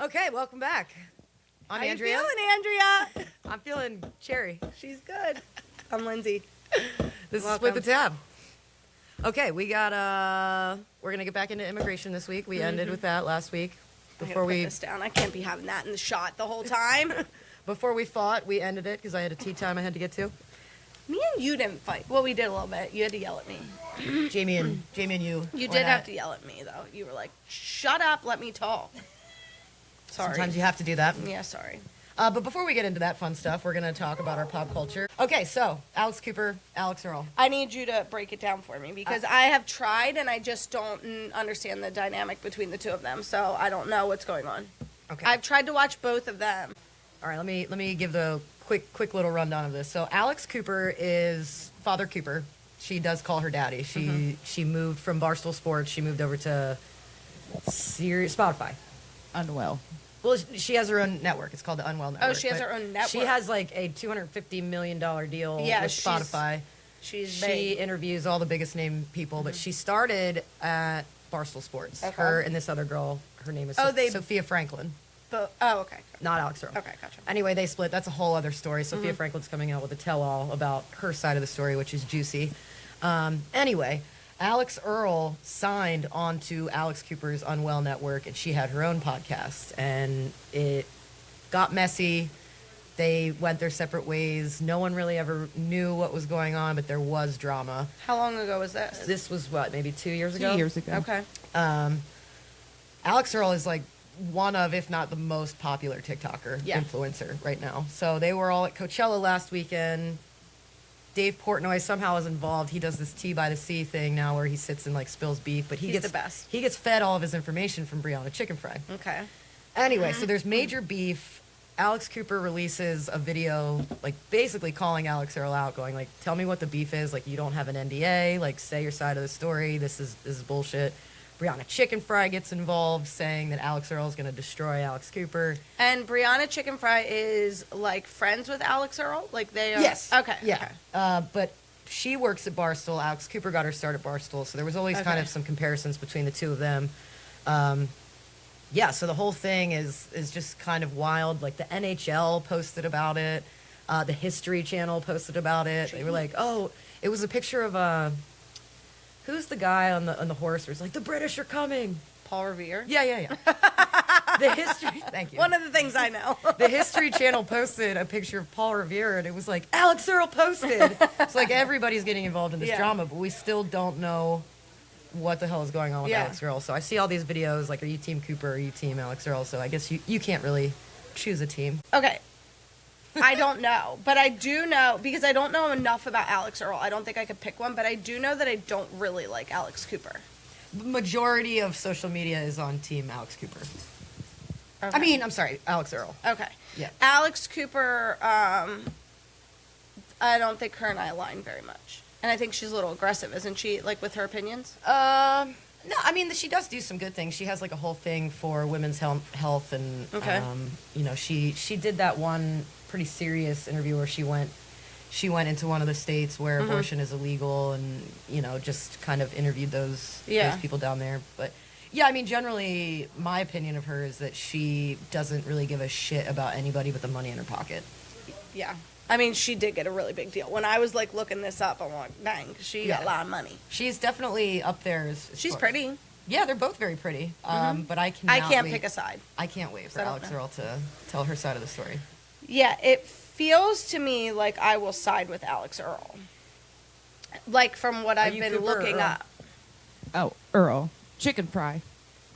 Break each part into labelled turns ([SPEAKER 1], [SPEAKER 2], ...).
[SPEAKER 1] Okay, welcome back. I'm
[SPEAKER 2] How
[SPEAKER 1] Andrea.
[SPEAKER 2] you feeling, Andrea?
[SPEAKER 1] I'm feeling cherry.
[SPEAKER 2] She's good. I'm Lindsay.
[SPEAKER 1] This
[SPEAKER 2] Welcome.
[SPEAKER 1] is Split the Tab. Okay, we got we're gonna get back into immigration this week. We ended with that last week.
[SPEAKER 2] I gotta put this down. I can't be having that in the shot the whole time.
[SPEAKER 1] Before we fought, we ended it because I had a tea time I had to get to.
[SPEAKER 2] Me and you didn't fight. Well, we did a little bit. You had to yell at me.
[SPEAKER 1] Jamie and you.
[SPEAKER 2] You
[SPEAKER 1] went
[SPEAKER 2] did
[SPEAKER 1] at
[SPEAKER 2] have
[SPEAKER 1] it.
[SPEAKER 2] to yell at me though. You were like, "Shut up, let me talk." Sorry.
[SPEAKER 1] Sometimes you have to do that.
[SPEAKER 2] Yeah, sorry.
[SPEAKER 1] But before we get into that fun stuff, we're gonna talk about our pop culture. Okay, so Alix Cooper, Alix Earle.
[SPEAKER 2] I need you to break it down for me because I have tried and I just don't understand the dynamic between the two of them. So I don't know what's going on.
[SPEAKER 1] Okay.
[SPEAKER 2] I've tried to watch both of them.
[SPEAKER 1] All right, let me give the quick little rundown of this. So Alix Cooper is Father Cooper. She does call her daddy. She moved from Barstool Sports. She moved over to Spotify.
[SPEAKER 3] Unwell.
[SPEAKER 1] Well, she has her own network. It's called the Unwell Network.
[SPEAKER 2] Oh, she has
[SPEAKER 1] but
[SPEAKER 2] her own network.
[SPEAKER 1] She has like a $250 million deal with Spotify.
[SPEAKER 2] She's
[SPEAKER 1] She
[SPEAKER 2] big.
[SPEAKER 1] interviews all the biggest name people, but she started at Barstool Sports.
[SPEAKER 2] Okay.
[SPEAKER 1] Her and this other girl, her name is Sophia Franklin.
[SPEAKER 2] Okay.
[SPEAKER 1] Not Alix Earle.
[SPEAKER 2] Okay, gotcha.
[SPEAKER 1] Anyway, they split. That's a whole other story. Sophia Franklin's coming out with a tell-all about her side of the story, which is juicy. Anyway, Alix Earle signed onto Alix Cooper's Unwell Network, and she had her own podcast. And it got messy. They went their separate ways. No one really ever knew what was going on, but there was drama.
[SPEAKER 2] How long ago was this?
[SPEAKER 1] This was, what, maybe 2 years ago?
[SPEAKER 3] 2 years ago.
[SPEAKER 2] Okay.
[SPEAKER 1] Alix Earle is like one of, if not the most popular TikToker influencer right now. So they were all at Coachella last weekend. Dave Portnoy somehow is involved. He does this tea by the sea thing now where he sits and like spills beef, but
[SPEAKER 2] He's the best.
[SPEAKER 1] He gets fed all of his information from Brianna Chicken Fry.
[SPEAKER 2] Okay.
[SPEAKER 1] Anyway, so there's major beef. Alix Cooper releases a video, like basically calling Alix Earle out, going like, "Tell me what the beef is. Like, you don't have an NDA. Like, say your side of the story. This is bullshit." Brianna Chicken Fry gets involved, saying that Alix Earle is going to destroy Alix Cooper.
[SPEAKER 2] And Brianna Chicken Fry is like friends with Alix Earle? Like they are?
[SPEAKER 1] Yes.
[SPEAKER 2] Okay.
[SPEAKER 1] Yeah.
[SPEAKER 2] Okay.
[SPEAKER 1] But she works at Barstool. Alix Cooper got her start at Barstool, so there was always kind of some comparisons between the two of them. Yeah, so the whole thing is just kind of wild. Like the NHL posted about it. The History Channel posted about it. They were like, "Oh, it was a picture of who's the guy on the horse? Where it's like, the British are coming."
[SPEAKER 2] Paul Revere?
[SPEAKER 1] Yeah. The History. Thank you.
[SPEAKER 2] One of the things I know.
[SPEAKER 1] The History Channel posted a picture of Paul Revere, and it was like, Alix Earle posted. It's like everybody's getting involved in this drama, but we still don't know what the hell is going on with Alix Earle. So I see all these videos, like, are you Team Cooper or are you Team Alix Earle? So I guess you can't really choose a team.
[SPEAKER 2] Okay. I don't know, but I do know, because I don't know enough about Alix Earle. I don't think I could pick one, but I do know that I don't really like Alix Cooper.
[SPEAKER 1] The majority of social media is on Team Alix Cooper.
[SPEAKER 2] Okay.
[SPEAKER 1] I mean, I'm sorry, Alix Earle.
[SPEAKER 2] Okay.
[SPEAKER 1] Yeah.
[SPEAKER 2] Alix Cooper, I don't think her and I align very much. And I think she's a little aggressive, isn't she, like, with her opinions?
[SPEAKER 1] No, I mean, she does do some good things. She has, like, a whole thing for women's health, and, you know, she did that one pretty serious interview where she went into one of the states where abortion is illegal, and, you know, just kind of interviewed those people down there. But, yeah, I mean, generally, my opinion of her is that she doesn't really give a shit about anybody but the money in her pocket.
[SPEAKER 2] Yeah. I mean, she did get a really big deal. When I was, like, looking this up, I'm like, dang, she got a lot of money.
[SPEAKER 1] She's definitely up there.
[SPEAKER 2] She's pretty.
[SPEAKER 1] Yeah, they're both very pretty. But I
[SPEAKER 2] can't pick a side.
[SPEAKER 1] I can't wait for Alix Earle to tell her side of the story.
[SPEAKER 2] Yeah, it feels to me like I will side with Alix Earle. Like, from what I've been looking up.
[SPEAKER 3] Oh, Earle. Chicken Fry.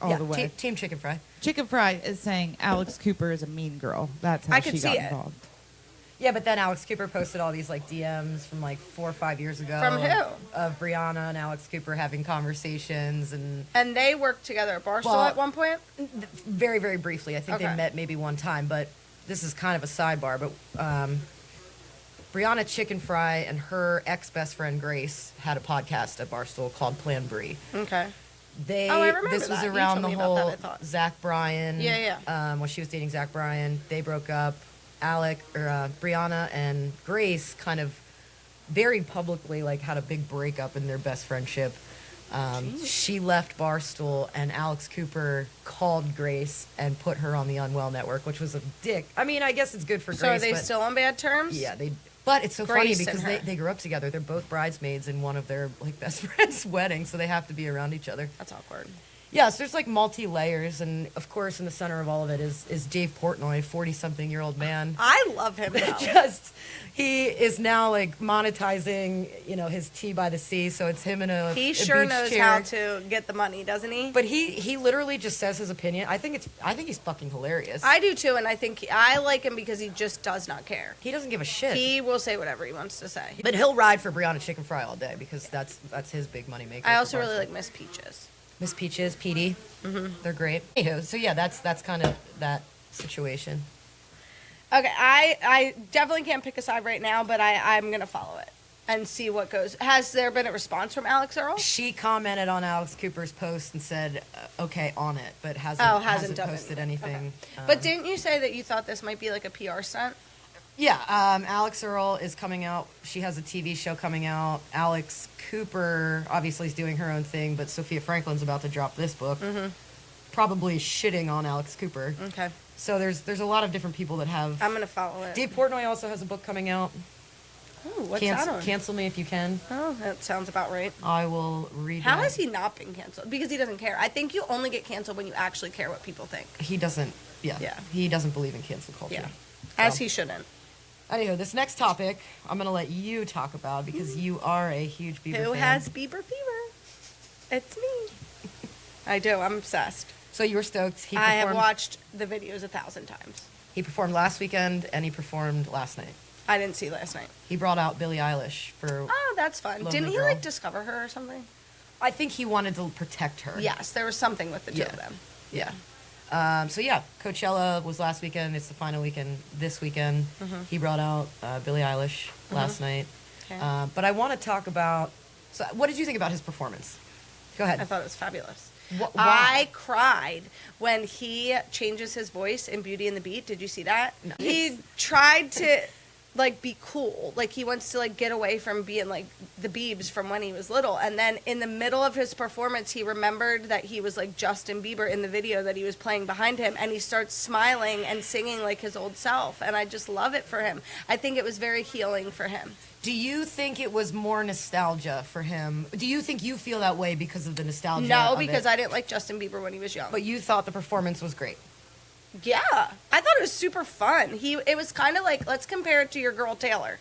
[SPEAKER 3] All the way.
[SPEAKER 1] Team Chicken Fry.
[SPEAKER 3] Chicken Fry is saying Alix Cooper is a mean girl. That's how she got involved.
[SPEAKER 1] Yeah, but then Alix Cooper posted all these, like, DMs from, like, 4 or 5 years ago.
[SPEAKER 2] From who?
[SPEAKER 1] Of Brianna and Alix Cooper having conversations.
[SPEAKER 2] And they worked together at Barstool at one point?
[SPEAKER 1] Very, very briefly. I think they met maybe one time, but this is kind of a sidebar. But Brianna Chicken Fry and her ex-best friend Grace had a podcast at Barstool called Plan Brie.
[SPEAKER 2] Okay.
[SPEAKER 1] I
[SPEAKER 2] remember
[SPEAKER 1] this was
[SPEAKER 2] that.
[SPEAKER 1] around the whole
[SPEAKER 2] that,
[SPEAKER 1] Zach Bryan.
[SPEAKER 2] Yeah.
[SPEAKER 1] When she was dating Zach Bryan, they broke up. Brianna and Grace kind of very publicly, like, had a big breakup in their best friendship. She left Barstool, and Alex Cooper called Grace and put her on the Unwell Network, which was a dick. I mean, I guess it's good for Grace.
[SPEAKER 2] So are they still on bad terms?
[SPEAKER 1] Yeah, but it's so
[SPEAKER 2] Grace
[SPEAKER 1] funny because they grew up together. They're both bridesmaids in one of their like best friends' weddings, so they have to be around each other.
[SPEAKER 2] That's awkward.
[SPEAKER 1] Yes, there's like multi-layers, and of course in the center of all of it is Dave Portnoy, 40-something-year-old man.
[SPEAKER 2] I love him though.
[SPEAKER 1] He is now like monetizing, his tea by the sea, so it's him in a
[SPEAKER 2] He
[SPEAKER 1] a
[SPEAKER 2] sure
[SPEAKER 1] beach
[SPEAKER 2] knows
[SPEAKER 1] chair.
[SPEAKER 2] how to get the money, doesn't he?
[SPEAKER 1] But he literally just says his opinion. I think he's fucking hilarious.
[SPEAKER 2] I do too, and I think I like him because he just does not care.
[SPEAKER 1] He doesn't give a shit.
[SPEAKER 2] He will say whatever he wants to say.
[SPEAKER 1] But he'll ride for Brianna Chicken Fry all day because that's his big money maker.
[SPEAKER 2] I also really like Miss Peaches.
[SPEAKER 1] Miss Peaches, Petey. Mm-hmm. They're great. Anywho, so yeah, that's kind of that situation.
[SPEAKER 2] Okay, I definitely can't pick a side right now, but I'm going to follow it and see what goes. Has there been a response from Alix Earle?
[SPEAKER 1] She commented on Alex Cooper's post and said, okay, on it, but hasn't posted anything.
[SPEAKER 2] Okay. But didn't you say that you thought this might be like a PR stunt?
[SPEAKER 1] Yeah, Alix Earle is coming out. She has a TV show coming out. Alex Cooper obviously is doing her own thing, but Sophia Franklin's about to drop this book, probably shitting on Alex Cooper.
[SPEAKER 2] Okay.
[SPEAKER 1] So there's a lot of different people that have.
[SPEAKER 2] I'm gonna follow it.
[SPEAKER 1] Dave Portnoy also has a book coming out.
[SPEAKER 2] Oh, what's that on?
[SPEAKER 1] Cancel Me If You Can.
[SPEAKER 2] Oh, that sounds about right.
[SPEAKER 1] I will read.
[SPEAKER 2] How has he not been canceled? Because he doesn't care. I think you only get canceled when you actually care what people think.
[SPEAKER 1] He doesn't. Yeah. He doesn't believe in cancel culture.
[SPEAKER 2] Yeah. As he shouldn't.
[SPEAKER 1] Anywho, this next topic I'm going to let you talk about because you are a huge Bieber fan.
[SPEAKER 2] Who has Bieber fever? It's me. I do. I'm obsessed.
[SPEAKER 1] So you were stoked.
[SPEAKER 2] I have watched the videos 1,000 times.
[SPEAKER 1] He performed last weekend and he performed last night.
[SPEAKER 2] I didn't see last night.
[SPEAKER 1] He brought out Billie Eilish for.
[SPEAKER 2] Oh, that's fun.
[SPEAKER 1] Lonely
[SPEAKER 2] Didn't he
[SPEAKER 1] Girl.
[SPEAKER 2] discover her or something?
[SPEAKER 1] I think he wanted to protect her.
[SPEAKER 2] Yes, there was something with the two of them.
[SPEAKER 1] Yeah. So yeah, Coachella was last weekend. It's the final weekend this weekend. He brought out Billie Eilish last night.
[SPEAKER 2] Okay.
[SPEAKER 1] But I want to talk about. So, what did you think about his performance? Go ahead.
[SPEAKER 2] I thought it was fabulous.
[SPEAKER 1] Why?
[SPEAKER 2] I cried when he changes his voice in Beauty and the Beat. Did you see that?
[SPEAKER 1] No.
[SPEAKER 2] He tried to be cool. Like he wants to get away from being like the Biebs from when he was little. And then in the middle of his performance, he remembered that he was like Justin Bieber in the video that he was playing behind him, and he starts smiling and singing like his old self. And I just love it for him. I think it was very healing for him.
[SPEAKER 1] Do you think it was more nostalgia for him? Do you think you feel that way because of the nostalgia?
[SPEAKER 2] No,
[SPEAKER 1] of
[SPEAKER 2] because
[SPEAKER 1] it?
[SPEAKER 2] I didn't like Justin Bieber when he was young.
[SPEAKER 1] But you thought the performance was great.
[SPEAKER 2] Yeah, I thought it was super fun. It was kind of like, let's compare it to your girl Taylor,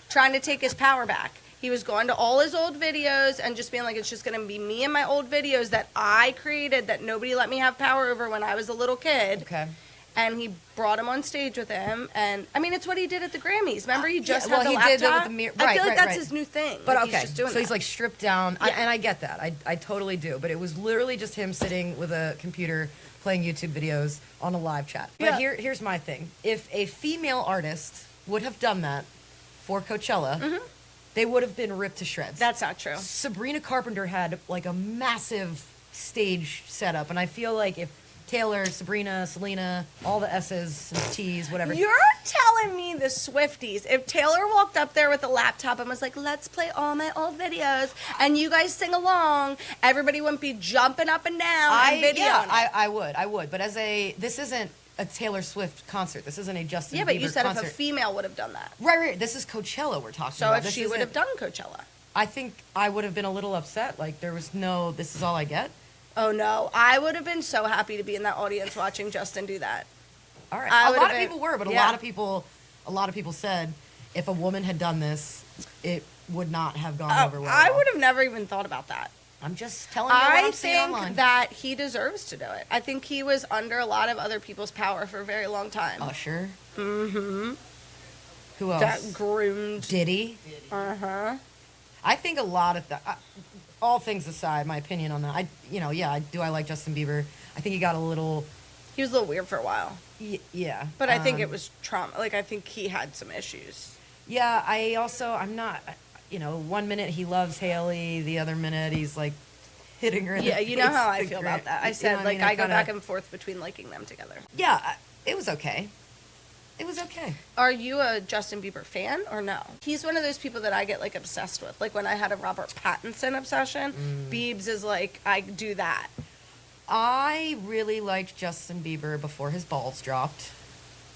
[SPEAKER 2] trying to take his power back. He was going to all his old videos and just being like, it's just going to be me and my old videos that I created that nobody let me have power over when I was a little kid.
[SPEAKER 1] Okay.
[SPEAKER 2] And he brought him on stage with him, and I mean, it's what he did at the Grammys. Remember, he just
[SPEAKER 1] well,
[SPEAKER 2] had the
[SPEAKER 1] he
[SPEAKER 2] laptop.
[SPEAKER 1] did that with the mirror.
[SPEAKER 2] I
[SPEAKER 1] Right,
[SPEAKER 2] feel like
[SPEAKER 1] right,
[SPEAKER 2] that's
[SPEAKER 1] right.
[SPEAKER 2] his new thing.
[SPEAKER 1] But
[SPEAKER 2] Like,
[SPEAKER 1] okay,
[SPEAKER 2] he's just doing
[SPEAKER 1] so he's
[SPEAKER 2] that.
[SPEAKER 1] like stripped down,
[SPEAKER 2] Yeah.
[SPEAKER 1] and I get that. I totally do. But it was literally just him sitting with a computer playing YouTube videos on a live chat. But
[SPEAKER 2] Yeah.
[SPEAKER 1] here's my thing: if a female artist would have done that for Coachella, they would have been ripped to shreds.
[SPEAKER 2] That's not true.
[SPEAKER 1] Sabrina Carpenter had like a massive stage setup, and I feel like if Taylor, Sabrina, Selena, all the S's and T's, whatever.
[SPEAKER 2] You're telling me the Swifties, if Taylor walked up there with a laptop and was like, let's play all my old videos, and you guys sing along, everybody wouldn't be jumping up and down and videoing it.
[SPEAKER 1] I would. But this isn't a Taylor Swift concert. This isn't a Justin Bieber
[SPEAKER 2] Yeah, but you said
[SPEAKER 1] concert.
[SPEAKER 2] if a female would have done that.
[SPEAKER 1] Right. This is Coachella we're talking
[SPEAKER 2] So
[SPEAKER 1] about.
[SPEAKER 2] if
[SPEAKER 1] This
[SPEAKER 2] she would
[SPEAKER 1] isn't-
[SPEAKER 2] have done Coachella.
[SPEAKER 1] I think I would have been a little upset. Like, there was no, this is all I get.
[SPEAKER 2] Oh, no. I would have been so happy to be in that audience watching Justin do that.
[SPEAKER 1] All right.
[SPEAKER 2] I
[SPEAKER 1] A
[SPEAKER 2] would
[SPEAKER 1] lot
[SPEAKER 2] have
[SPEAKER 1] of
[SPEAKER 2] been-
[SPEAKER 1] people were, but
[SPEAKER 2] yeah.
[SPEAKER 1] a lot of people said if a woman had done this, it would not have gone over well.
[SPEAKER 2] I would have never even thought about that.
[SPEAKER 1] I'm just telling you what
[SPEAKER 2] I
[SPEAKER 1] I'm seeing online.
[SPEAKER 2] think that he deserves to do it. I think he was under a lot of other people's power for a very long time.
[SPEAKER 1] Usher. Mm-hmm. Who else?
[SPEAKER 2] That groomed.
[SPEAKER 1] Diddy.
[SPEAKER 2] Uh-huh.
[SPEAKER 1] I think a lot of that. All things aside, my opinion on that. I like Justin Bieber. I think he got a little.
[SPEAKER 2] He was a little weird for a while.
[SPEAKER 1] Yeah.
[SPEAKER 2] But I think it was trauma. Like, I think he had some issues.
[SPEAKER 1] Yeah, I'm not. 1 minute he loves Haley, the other minute he's like hitting her. In
[SPEAKER 2] Yeah,
[SPEAKER 1] the
[SPEAKER 2] you know
[SPEAKER 1] face
[SPEAKER 2] how I
[SPEAKER 1] with
[SPEAKER 2] feel
[SPEAKER 1] the
[SPEAKER 2] about
[SPEAKER 1] grip.
[SPEAKER 2] that. I
[SPEAKER 1] You
[SPEAKER 2] said,
[SPEAKER 1] know what
[SPEAKER 2] I go
[SPEAKER 1] kinda-
[SPEAKER 2] back and forth between liking them together.
[SPEAKER 1] Yeah, it was okay. It was okay.
[SPEAKER 2] Are you a Justin Bieber fan or no? He's one of those people that I get like obsessed with. Like when I had a Robert Pattinson obsession, Biebs is like, I do that.
[SPEAKER 1] I really liked Justin Bieber before his balls dropped.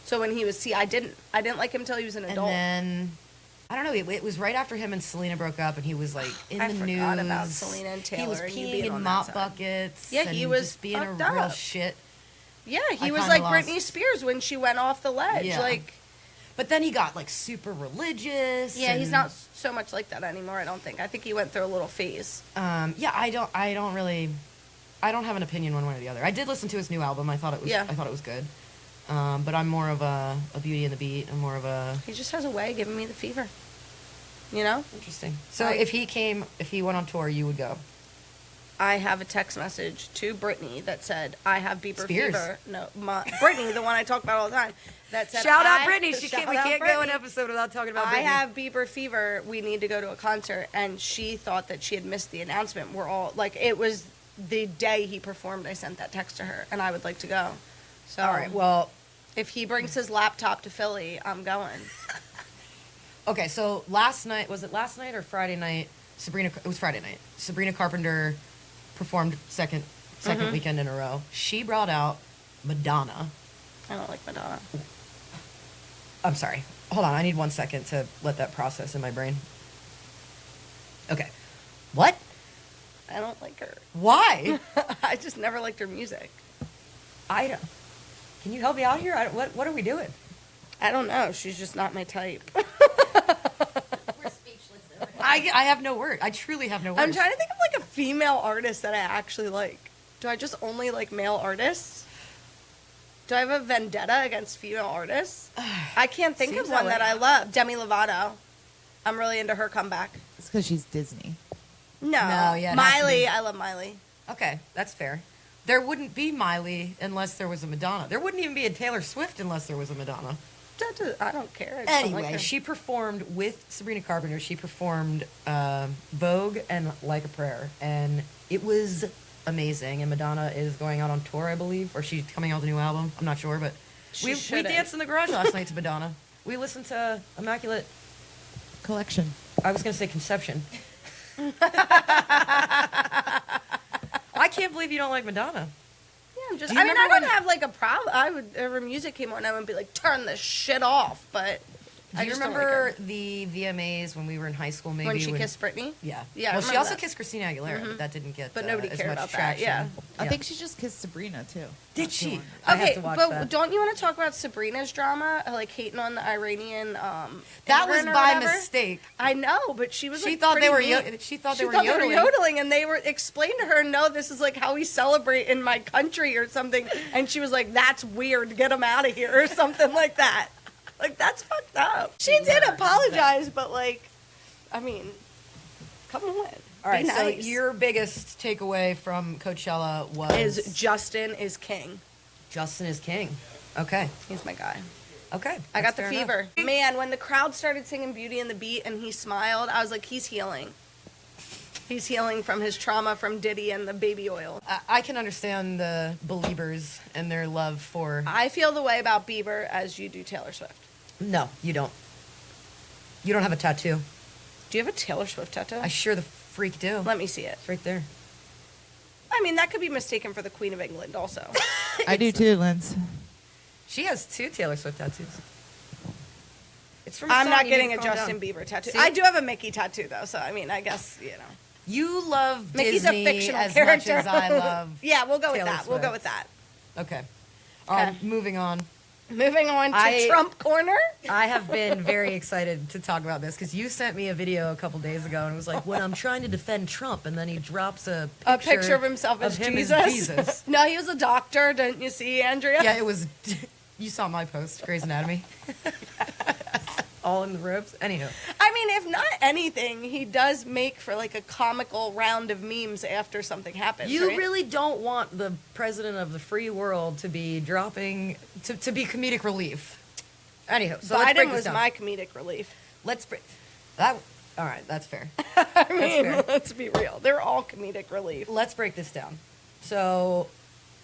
[SPEAKER 2] So when he was, I didn't like him until he was an adult.
[SPEAKER 1] And then, I don't know, it was right after him and Selena broke up, and he was like in the news.
[SPEAKER 2] I forgot about Selena and Taylor.
[SPEAKER 1] He was peeing in mop buckets.
[SPEAKER 2] Yeah, he was
[SPEAKER 1] just being a
[SPEAKER 2] fucked
[SPEAKER 1] real
[SPEAKER 2] up.
[SPEAKER 1] shit.
[SPEAKER 2] Yeah, he was like Britney Spears when she went off the ledge.
[SPEAKER 1] Yeah.
[SPEAKER 2] Like,
[SPEAKER 1] but then he got like super religious.
[SPEAKER 2] Yeah, he's not so much like that anymore. I don't think. I think he went through a little phase.
[SPEAKER 1] Yeah, I don't have an opinion one way or the other. I did listen to his new album. I thought it was good. But I'm more of a Beauty and the Beat. I'm more of a.
[SPEAKER 2] He just has a way of giving me the fever. You know.
[SPEAKER 1] Interesting. So if he went on tour, you would go.
[SPEAKER 2] I have a text message to Brittany that said, I have Bieber
[SPEAKER 1] Spears.
[SPEAKER 2] fever. No, Brittany, the one I talk about all the time. That said,
[SPEAKER 1] Shout out Brittany. We can't go an episode without talking about Brittany.
[SPEAKER 2] I have Bieber fever. We need to go to a concert. And she thought that she had missed the announcement. We're all, like, it was the day he performed. I sent that text to her. And I would like to go. So,
[SPEAKER 1] all right, well.
[SPEAKER 2] If he brings his laptop to Philly, I'm going.
[SPEAKER 1] Okay, so last night or Friday night? It was Friday night. Sabrina Carpenter performed second weekend in a row. She brought out Madonna.
[SPEAKER 2] I don't like Madonna.
[SPEAKER 1] I'm sorry. Hold on. I need 1 second to let that process in my brain. Okay. What?
[SPEAKER 2] I don't like her.
[SPEAKER 1] Why?
[SPEAKER 2] I just never liked her music.
[SPEAKER 1] Can you help me out here? What are we doing?
[SPEAKER 2] I don't know. She's just not my type.
[SPEAKER 4] We're speechless.
[SPEAKER 1] I have no word. I truly have no words.
[SPEAKER 2] I'm trying to think of like a female artist that I actually like. Do I just only like male artists? Do I have a vendetta against female artists? I can't think of one that I love. Demi Lovato. I'm really into her comeback.
[SPEAKER 3] It's because she's Disney.
[SPEAKER 2] No,
[SPEAKER 1] yeah,
[SPEAKER 2] Miley. I love Miley.
[SPEAKER 1] Okay, that's fair. There wouldn't be Miley unless there was a Madonna. There wouldn't even be a Taylor Swift unless there was a Madonna.
[SPEAKER 2] I don't care. I just don't
[SPEAKER 1] Anyway,
[SPEAKER 2] like her.
[SPEAKER 1] she performed with Sabrina Carpenter. She performed Vogue and Like a Prayer, and it was amazing. And Madonna is going out on tour, I believe, or she's coming out with a new album. I'm not sure, but we danced in the garage last night to Madonna. We listened to Immaculate
[SPEAKER 3] Collection.
[SPEAKER 1] I was going to say Conception. I can't believe you don't like Madonna.
[SPEAKER 2] Yeah,
[SPEAKER 1] Do you
[SPEAKER 2] I
[SPEAKER 1] remember
[SPEAKER 2] don't have like a problem. If her music came on, I would be like, turn this shit off. But
[SPEAKER 1] Do you remember the VMAs when we were in high school? Maybe
[SPEAKER 2] when she kissed Britney?
[SPEAKER 1] Yeah.
[SPEAKER 2] Yeah, I
[SPEAKER 1] Well, she
[SPEAKER 2] remember
[SPEAKER 1] also
[SPEAKER 2] that.
[SPEAKER 1] kissed Christina Aguilera, but that didn't get.
[SPEAKER 2] But nobody
[SPEAKER 1] as
[SPEAKER 2] cared
[SPEAKER 1] much
[SPEAKER 2] about that,
[SPEAKER 1] traction.
[SPEAKER 2] yeah.
[SPEAKER 3] I think she just kissed Sabrina, too.
[SPEAKER 1] Did
[SPEAKER 3] Not
[SPEAKER 1] she?
[SPEAKER 3] too long
[SPEAKER 1] I
[SPEAKER 2] Okay,
[SPEAKER 1] have to watch
[SPEAKER 2] but
[SPEAKER 1] that.
[SPEAKER 2] don't you want to talk about Sabrina's drama, like hating on the Iranian?
[SPEAKER 1] That was
[SPEAKER 2] immigrant or
[SPEAKER 1] by
[SPEAKER 2] whatever?
[SPEAKER 1] mistake.
[SPEAKER 2] I know, but she was.
[SPEAKER 1] She
[SPEAKER 2] like,
[SPEAKER 1] thought they
[SPEAKER 2] pretty
[SPEAKER 1] were.
[SPEAKER 2] mean.
[SPEAKER 1] She thought they
[SPEAKER 2] She
[SPEAKER 1] were
[SPEAKER 2] thought
[SPEAKER 1] yodeling.
[SPEAKER 2] they were yodeling, and they were explained to her, no, this is like how we celebrate in my country or something. And she was like, that's weird. Get them out of here or something like that. Like, that's fucked up. She did apologize, but like, I mean, come on.
[SPEAKER 1] All right.
[SPEAKER 2] Be
[SPEAKER 1] So
[SPEAKER 2] nice.
[SPEAKER 1] your biggest takeaway from Coachella was
[SPEAKER 2] is Justin is king.
[SPEAKER 1] Justin is king. Okay.
[SPEAKER 2] He's my guy.
[SPEAKER 1] Okay.
[SPEAKER 2] I got
[SPEAKER 1] That's
[SPEAKER 2] the
[SPEAKER 1] fair
[SPEAKER 2] fever.
[SPEAKER 1] enough.
[SPEAKER 2] Man, when the crowd started singing Beauty and the Beat and he smiled, I was like, he's healing. He's healing from his trauma from Diddy and the baby oil.
[SPEAKER 1] I can understand the Beliebers and their love for.
[SPEAKER 2] I feel the way about Bieber as you do Taylor Swift.
[SPEAKER 1] No, you don't. You don't have a tattoo.
[SPEAKER 2] Do you have a Taylor Swift tattoo?
[SPEAKER 1] I sure the freak do.
[SPEAKER 2] Let me see it.
[SPEAKER 1] It's right there.
[SPEAKER 2] I mean, that could be mistaken for the Queen of England also.
[SPEAKER 3] I do, too, Linz.
[SPEAKER 1] She has 2 Taylor Swift tattoos. It's from.
[SPEAKER 2] I'm
[SPEAKER 1] song,
[SPEAKER 2] not
[SPEAKER 1] you
[SPEAKER 2] getting
[SPEAKER 1] need
[SPEAKER 2] a
[SPEAKER 1] to calm
[SPEAKER 2] Justin
[SPEAKER 1] down.
[SPEAKER 2] Bieber tattoo.
[SPEAKER 1] See?
[SPEAKER 2] I do have a Mickey tattoo, though, so I mean, I guess, you know.
[SPEAKER 1] You love
[SPEAKER 2] Mickey's
[SPEAKER 1] Disney
[SPEAKER 2] a fictional
[SPEAKER 1] as
[SPEAKER 2] character.
[SPEAKER 1] much as I love.
[SPEAKER 2] Yeah, we'll go with
[SPEAKER 1] Taylor
[SPEAKER 2] that. We'll go
[SPEAKER 1] Swift.
[SPEAKER 2] with that.
[SPEAKER 1] Okay.
[SPEAKER 2] Okay.
[SPEAKER 1] Moving on.
[SPEAKER 2] Moving on to Trump Corner.
[SPEAKER 1] I have been very excited to talk about this because you sent me a video a couple days ago and it was like, when I'm trying to defend Trump, and then he drops a
[SPEAKER 2] picture of himself as
[SPEAKER 1] him
[SPEAKER 2] Jesus.
[SPEAKER 1] Jesus.
[SPEAKER 2] No, he was a doctor, didn't you see, Andrea?
[SPEAKER 1] Yeah, it was. You saw my post, Grey's Anatomy. All in the ropes. Anywho.
[SPEAKER 2] I mean, if not anything, he does make for like a comical round of memes after something happens.
[SPEAKER 1] You
[SPEAKER 2] right?
[SPEAKER 1] really don't want the president of the free world to be dropping, to be comedic relief. Anyhow, so let's break
[SPEAKER 2] Biden
[SPEAKER 1] this
[SPEAKER 2] was
[SPEAKER 1] down.
[SPEAKER 2] my comedic relief.
[SPEAKER 1] Let's break that. All right, that's fair.
[SPEAKER 2] I mean,
[SPEAKER 1] fair.
[SPEAKER 2] let's be real. They're all comedic relief.
[SPEAKER 1] Let's break this down. So,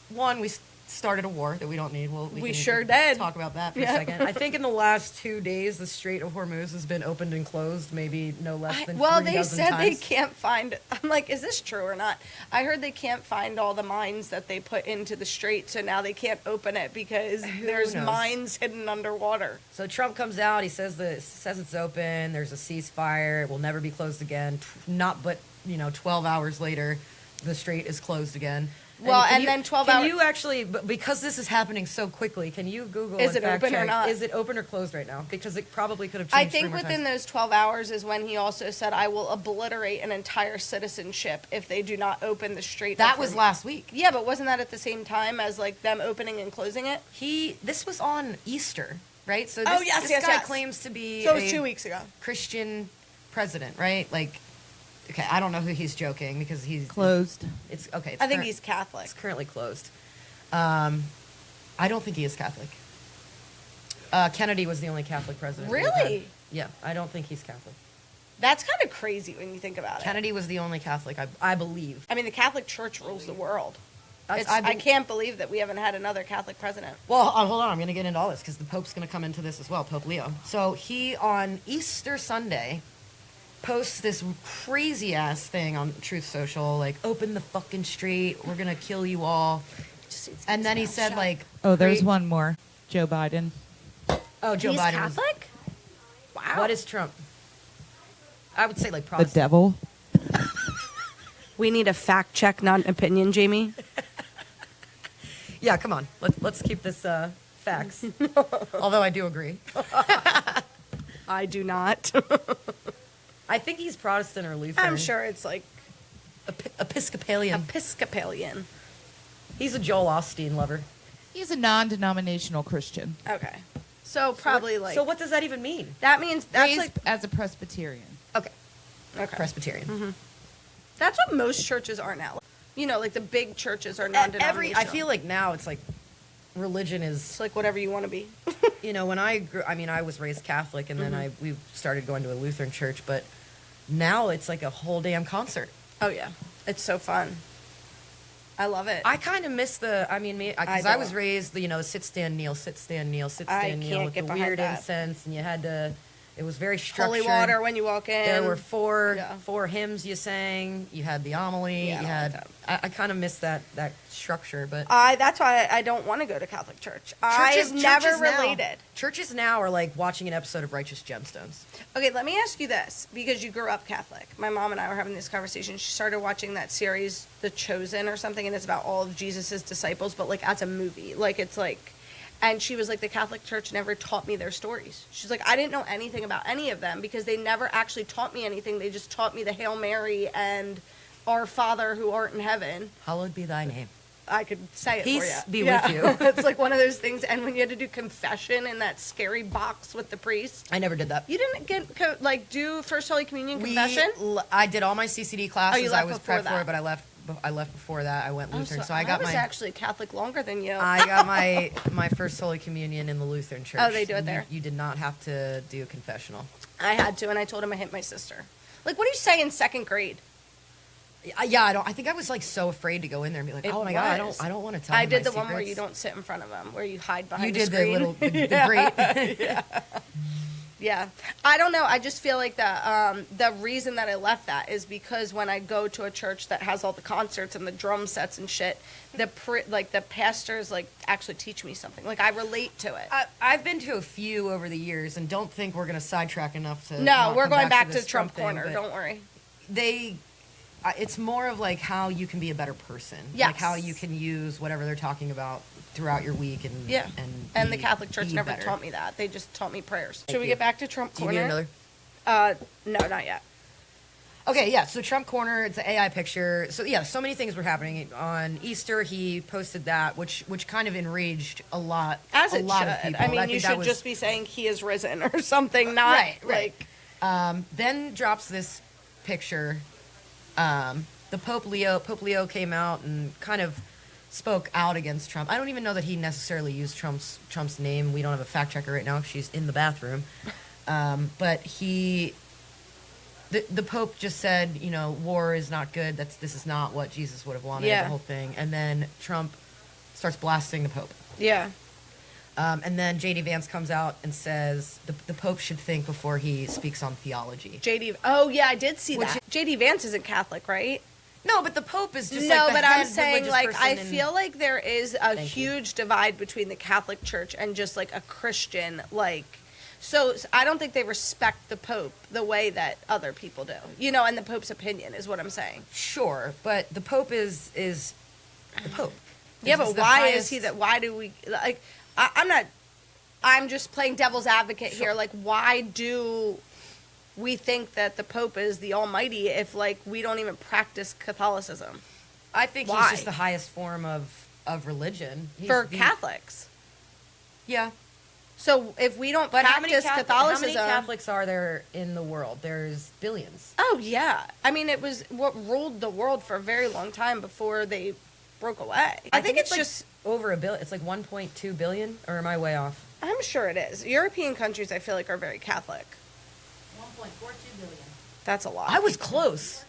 [SPEAKER 1] one, started a war that we don't need. We
[SPEAKER 2] We
[SPEAKER 1] can
[SPEAKER 2] sure did.
[SPEAKER 1] talk about that for
[SPEAKER 2] Yeah.
[SPEAKER 1] a second. I think in the last 2 days, the Strait of Hormuz has been opened and closed maybe no less than
[SPEAKER 2] Well,
[SPEAKER 1] 3
[SPEAKER 2] they
[SPEAKER 1] dozen
[SPEAKER 2] said they
[SPEAKER 1] times.
[SPEAKER 2] can't find. I'm like, is this true or not? I heard they can't find all the mines that they put into the strait, so now they can't open it because there's
[SPEAKER 1] knows?
[SPEAKER 2] mines hidden underwater.
[SPEAKER 1] So Trump comes out. He says it's open. There's a ceasefire. It will never be closed again. 12 hours later, the strait is closed again.
[SPEAKER 2] Well,
[SPEAKER 1] Can
[SPEAKER 2] and
[SPEAKER 1] you-
[SPEAKER 2] then 12
[SPEAKER 1] Can
[SPEAKER 2] hours.
[SPEAKER 1] you actually, because this is happening so quickly, can you Google
[SPEAKER 2] Is
[SPEAKER 1] and
[SPEAKER 2] it
[SPEAKER 1] fact
[SPEAKER 2] open or
[SPEAKER 1] check,
[SPEAKER 2] not?
[SPEAKER 1] Is it open or closed right now? Because it probably could have
[SPEAKER 2] I
[SPEAKER 1] changed.
[SPEAKER 2] think
[SPEAKER 1] 3 more
[SPEAKER 2] within
[SPEAKER 1] times.
[SPEAKER 2] those 12 hours is when he also said, I will obliterate an entire citizenship if they do not open the strait.
[SPEAKER 1] That
[SPEAKER 2] of
[SPEAKER 1] was
[SPEAKER 2] Hormuz."
[SPEAKER 1] last week.
[SPEAKER 2] Yeah, but wasn't that at the same time as like them opening and closing it?
[SPEAKER 1] This was on Easter, right? So
[SPEAKER 2] Oh,
[SPEAKER 1] this,
[SPEAKER 2] yes,
[SPEAKER 1] this
[SPEAKER 2] yes,
[SPEAKER 1] guy
[SPEAKER 2] yes.
[SPEAKER 1] claims to be
[SPEAKER 2] So it was
[SPEAKER 1] a
[SPEAKER 2] 2 weeks ago.
[SPEAKER 1] Christian president, right? Like, okay, I don't know who he's joking because he's
[SPEAKER 3] Closed.
[SPEAKER 1] It's okay. It's
[SPEAKER 2] I think
[SPEAKER 1] current-
[SPEAKER 2] he's Catholic.
[SPEAKER 1] It's currently closed. I don't think he is Catholic. Kennedy was the only Catholic president. we've had.
[SPEAKER 2] Really?
[SPEAKER 1] Yeah, I don't think he's Catholic.
[SPEAKER 2] That's kind of crazy when you think about it.
[SPEAKER 1] Kennedy was the only Catholic, I believe.
[SPEAKER 2] I mean, the Catholic Church rules the world.
[SPEAKER 1] That's-
[SPEAKER 2] I
[SPEAKER 1] bel-
[SPEAKER 2] can't believe that we haven't had another Catholic president.
[SPEAKER 1] Well, hold on. I'm going to get into all this because the Pope's going to come into this as well, Pope Leo. So he, on Easter Sunday, posts this crazy-ass thing on Truth Social, like, open the fucking street, we're going to kill you all. And then he said, like...
[SPEAKER 3] Oh, there's
[SPEAKER 1] great-
[SPEAKER 3] one more. Joe Biden.
[SPEAKER 1] Oh, Joe
[SPEAKER 2] He's
[SPEAKER 1] Biden. was-
[SPEAKER 2] Catholic? Wow.
[SPEAKER 1] What is Trump? I would say, like,
[SPEAKER 3] The
[SPEAKER 1] Protestant.
[SPEAKER 3] devil.
[SPEAKER 2] We need a fact check, not an opinion, Jamie.
[SPEAKER 1] Yeah, come on. Let's keep this facts. Although I do agree.
[SPEAKER 2] I do not.
[SPEAKER 1] I think he's Protestant or Lutheran.
[SPEAKER 2] I'm sure it's like
[SPEAKER 1] Episcopalian.
[SPEAKER 2] Episcopalian.
[SPEAKER 1] He's a Joel Osteen lover.
[SPEAKER 3] He's a non-denominational Christian.
[SPEAKER 2] Okay. So probably like
[SPEAKER 1] So what does that even mean?
[SPEAKER 2] that means that's
[SPEAKER 3] Raised
[SPEAKER 2] like
[SPEAKER 3] as a Presbyterian.
[SPEAKER 1] Okay.
[SPEAKER 2] okay.
[SPEAKER 1] Presbyterian.
[SPEAKER 2] That's what most churches are now. You know, like the big churches are non-denominational.
[SPEAKER 1] I feel like now it's like religion is,
[SPEAKER 2] it's like whatever you want to be.
[SPEAKER 1] when I grew, I was raised Catholic and then we started going to a Lutheran church, but now it's like a whole damn concert.
[SPEAKER 2] Oh yeah, it's so fun. I love it.
[SPEAKER 1] I kind of miss because I
[SPEAKER 2] don't.
[SPEAKER 1] was raised, sit, stand, kneel, sit, stand, kneel, sit,
[SPEAKER 2] I
[SPEAKER 1] stand, kneel
[SPEAKER 2] can't
[SPEAKER 1] with
[SPEAKER 2] get
[SPEAKER 1] the
[SPEAKER 2] behind
[SPEAKER 1] weird
[SPEAKER 2] that.
[SPEAKER 1] incense, and you had to. It was very structured.
[SPEAKER 2] Holy water when you walk in.
[SPEAKER 1] There were four
[SPEAKER 2] Yeah.
[SPEAKER 1] four hymns you sang. You had the homily.
[SPEAKER 2] Yeah, I
[SPEAKER 1] you
[SPEAKER 2] don't
[SPEAKER 1] had.
[SPEAKER 2] like
[SPEAKER 1] I kind of miss that structure, but
[SPEAKER 2] That's why I don't want to go to Catholic church. I've never related.
[SPEAKER 1] Churches now are like watching an episode of Righteous Gemstones.
[SPEAKER 2] Okay, let me ask you this, because you grew up Catholic. My mom and I were having this conversation. She started watching that series, The Chosen or something, and it's about all of Jesus's disciples, but like as a movie. Like it's like, and she was like, the Catholic Church never taught me their stories. She's like, I didn't know anything about any of them because they never actually taught me anything. They just taught me the Hail Mary and Our Father who art in heaven.
[SPEAKER 1] Hallowed be thy name.
[SPEAKER 2] I could say it
[SPEAKER 1] Peace
[SPEAKER 2] for you.
[SPEAKER 1] be with you.
[SPEAKER 2] It's like one of those things. And when you had to do confession in that scary box with the priest,
[SPEAKER 1] I never did that.
[SPEAKER 2] you didn't get do First Holy Communion confession.
[SPEAKER 1] I did all my CCD classes.
[SPEAKER 2] Oh, you
[SPEAKER 1] I
[SPEAKER 2] left
[SPEAKER 1] was
[SPEAKER 2] before
[SPEAKER 1] prepped for
[SPEAKER 2] that.
[SPEAKER 1] it, but I left before that. I went Lutheran, so I
[SPEAKER 2] I was
[SPEAKER 1] my
[SPEAKER 2] actually Catholic longer than you.
[SPEAKER 1] I got my first Holy Communion in the Lutheran church.
[SPEAKER 2] Oh, they do it there?
[SPEAKER 1] You did not have to do a confessional.
[SPEAKER 2] I had to, and I told him I hit my sister. Like, what do you say in second grade?
[SPEAKER 1] Yeah, I think I was like so afraid to go in there and be like,
[SPEAKER 2] It
[SPEAKER 1] oh my god,
[SPEAKER 2] was.
[SPEAKER 1] I don't want to tell.
[SPEAKER 2] I
[SPEAKER 1] him
[SPEAKER 2] did
[SPEAKER 1] my
[SPEAKER 2] the one where
[SPEAKER 1] secrets.
[SPEAKER 2] you don't sit in front of them, where you hide behind
[SPEAKER 1] You
[SPEAKER 2] the
[SPEAKER 1] did
[SPEAKER 2] screen.
[SPEAKER 1] the little the great.
[SPEAKER 2] Yeah, I don't know. I just feel like the reason that I left that is because when I go to a church that has all the concerts and the drum sets and shit, the pastors like actually teach me something. Like I relate to it.
[SPEAKER 1] I've been to a few over the years, and don't think we're going to sidetrack enough to.
[SPEAKER 2] No,
[SPEAKER 1] not
[SPEAKER 2] we're
[SPEAKER 1] come
[SPEAKER 2] going back to
[SPEAKER 1] this
[SPEAKER 2] Trump
[SPEAKER 1] thing,
[SPEAKER 2] corner.
[SPEAKER 1] but
[SPEAKER 2] Don't worry.
[SPEAKER 1] It's more of like how you can be a better person.
[SPEAKER 2] Yes.
[SPEAKER 1] Like how you can use whatever they're talking about throughout your week and
[SPEAKER 2] Yeah, and the
[SPEAKER 1] be-
[SPEAKER 2] Catholic Church
[SPEAKER 1] be
[SPEAKER 2] never
[SPEAKER 1] better.
[SPEAKER 2] taught me that. They just taught me prayers.
[SPEAKER 1] Thank
[SPEAKER 2] Should we
[SPEAKER 1] you.
[SPEAKER 2] get back to Trump
[SPEAKER 1] Do you
[SPEAKER 2] corner?
[SPEAKER 1] need another?
[SPEAKER 2] No, not yet.
[SPEAKER 1] Okay, yeah. So Trump corner, it's an AI picture. So yeah, so many things were happening on Easter. He posted that, which kind of enraged a lot.
[SPEAKER 2] As
[SPEAKER 1] a
[SPEAKER 2] it
[SPEAKER 1] lot
[SPEAKER 2] should.
[SPEAKER 1] of people.
[SPEAKER 2] I mean,
[SPEAKER 1] think
[SPEAKER 2] you
[SPEAKER 1] that
[SPEAKER 2] should
[SPEAKER 1] was-
[SPEAKER 2] just be saying he is risen or something. Not
[SPEAKER 1] right.
[SPEAKER 2] like
[SPEAKER 1] Then drops this picture. The Pope Leo came out and kind of spoke out against Trump. I don't even know that he necessarily used Trump's name. We don't have a fact checker right now. She's in the bathroom. But the Pope just said, war is not good. This is not what Jesus would have wanted.
[SPEAKER 2] Yeah.
[SPEAKER 1] The whole thing. And then Trump starts blasting the Pope.
[SPEAKER 2] Yeah.
[SPEAKER 1] And then J.D. Vance comes out and says the Pope should think before he speaks on theology.
[SPEAKER 2] Oh, yeah, I did see that. J.D. Vance isn't Catholic, right?
[SPEAKER 1] No, but the Pope is just
[SPEAKER 2] no,
[SPEAKER 1] like the
[SPEAKER 2] but
[SPEAKER 1] head
[SPEAKER 2] I'm saying, like,
[SPEAKER 1] person
[SPEAKER 2] I feel like there is a huge
[SPEAKER 1] you.
[SPEAKER 2] divide between the Catholic Church and just, like, a Christian, like... So I don't think they respect the Pope the way that other people do. You know, and the Pope's opinion is what I'm saying.
[SPEAKER 1] Sure, but the Pope is the Pope.
[SPEAKER 2] Yeah, but why is he that? Why do we like? I'm just playing devil's advocate here. Like, why do we think that the Pope is the Almighty if, like, we don't even practice Catholicism?
[SPEAKER 1] I think he's just the highest form of religion
[SPEAKER 2] for Catholics.
[SPEAKER 1] Yeah.
[SPEAKER 2] So if we don't practice Catholicism,
[SPEAKER 1] how many Catholics are there in the world? There's billions.
[SPEAKER 2] Oh yeah, I mean, it was what ruled the world for a very long time before they broke away. I think it's
[SPEAKER 1] like
[SPEAKER 2] just
[SPEAKER 1] over a billion. It's like 1.2 billion, or am I way off?
[SPEAKER 2] I'm sure it is. European countries, I feel like, are very Catholic.
[SPEAKER 4] 1.42 billion.
[SPEAKER 2] That's a lot.
[SPEAKER 1] I was close.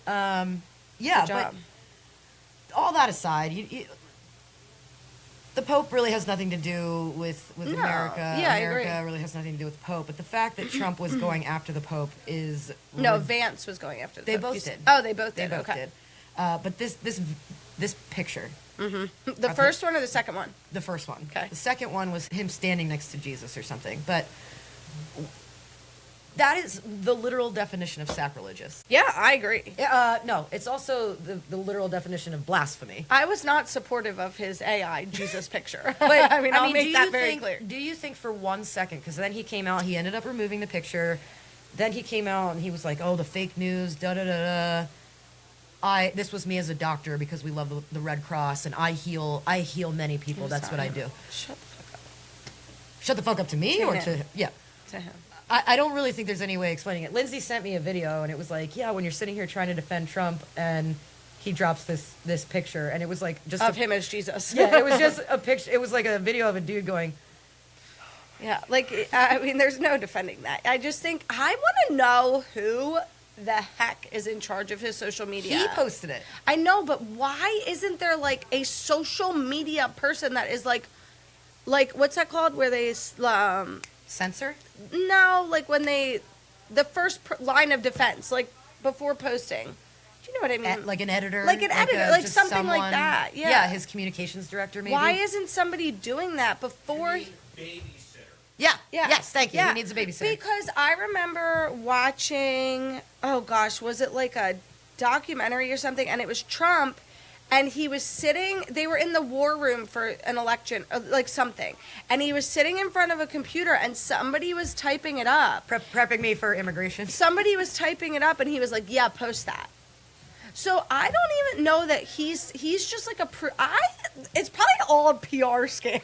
[SPEAKER 1] Yeah,
[SPEAKER 2] Good job.
[SPEAKER 1] But all that aside, the Pope really has nothing to do with America.
[SPEAKER 2] Yeah,
[SPEAKER 1] America
[SPEAKER 2] I agree.
[SPEAKER 1] really has nothing to do with the Pope. But the fact that Trump was going after the Pope is
[SPEAKER 2] No, Vance was going after the
[SPEAKER 1] They
[SPEAKER 2] Pope.
[SPEAKER 1] both did.
[SPEAKER 2] Oh, they both
[SPEAKER 1] They
[SPEAKER 2] did.
[SPEAKER 1] both
[SPEAKER 2] Okay.
[SPEAKER 1] did. But this picture,
[SPEAKER 2] The first one or the second one?
[SPEAKER 1] the first one.
[SPEAKER 2] Okay.
[SPEAKER 1] The second one was him standing next to Jesus or something. But that is the literal definition of sacrilegious.
[SPEAKER 2] Yeah, I agree.
[SPEAKER 1] No, it's also the literal definition of blasphemy.
[SPEAKER 2] I was not supportive of his AI Jesus picture.
[SPEAKER 1] But
[SPEAKER 2] I mean, I'll make that very clear.
[SPEAKER 1] Do you think for 1 second, because then he came out, he ended up removing the picture. Then he came out and he was like, "Oh, the fake news, da da da da." This was me as a doctor because we love the Red Cross and I heal many people. That's what I do.
[SPEAKER 2] Shut the fuck up.
[SPEAKER 1] Shut the fuck up to me
[SPEAKER 2] To
[SPEAKER 1] or
[SPEAKER 2] him.
[SPEAKER 1] to yeah.
[SPEAKER 2] To him.
[SPEAKER 1] I don't really think there's any way of explaining it. Lindsay sent me a video, and it was like, yeah, when you're sitting here trying to defend Trump, and he drops this picture, and it was like just
[SPEAKER 2] Of him as Jesus.
[SPEAKER 1] Yeah, it was just a picture. It was like a video of a dude going.
[SPEAKER 2] Yeah, like, I mean, there's no defending that. I just think, I want to know who the heck is in charge of his social media.
[SPEAKER 1] He posted it.
[SPEAKER 2] I know, but why isn't there, like, a social media person that is, like, what's that called? Where they,
[SPEAKER 1] Censor?
[SPEAKER 2] no, like, when they, the first line of defense, like, before posting. Do you know what I mean?
[SPEAKER 1] Like an editor?
[SPEAKER 2] Like an editor, like
[SPEAKER 1] just
[SPEAKER 2] something like
[SPEAKER 1] someone-
[SPEAKER 2] that, yeah.
[SPEAKER 1] Yeah, his communications director, maybe.
[SPEAKER 2] Why isn't somebody doing that before?
[SPEAKER 1] Yeah.
[SPEAKER 2] Yeah.
[SPEAKER 1] Yes, thank you.
[SPEAKER 2] Yeah.
[SPEAKER 1] He needs a babysitter.
[SPEAKER 2] Because I remember watching, oh gosh, was it like a documentary or something? And it was Trump, and he was sitting, they were in the war room for an election, like something. And he was sitting in front of a computer, and somebody was typing it up.
[SPEAKER 1] Prepping me for immigration.
[SPEAKER 2] Somebody was typing it up, and he was like, yeah, post that. So I don't even know that he's just like it's probably all a PR scam.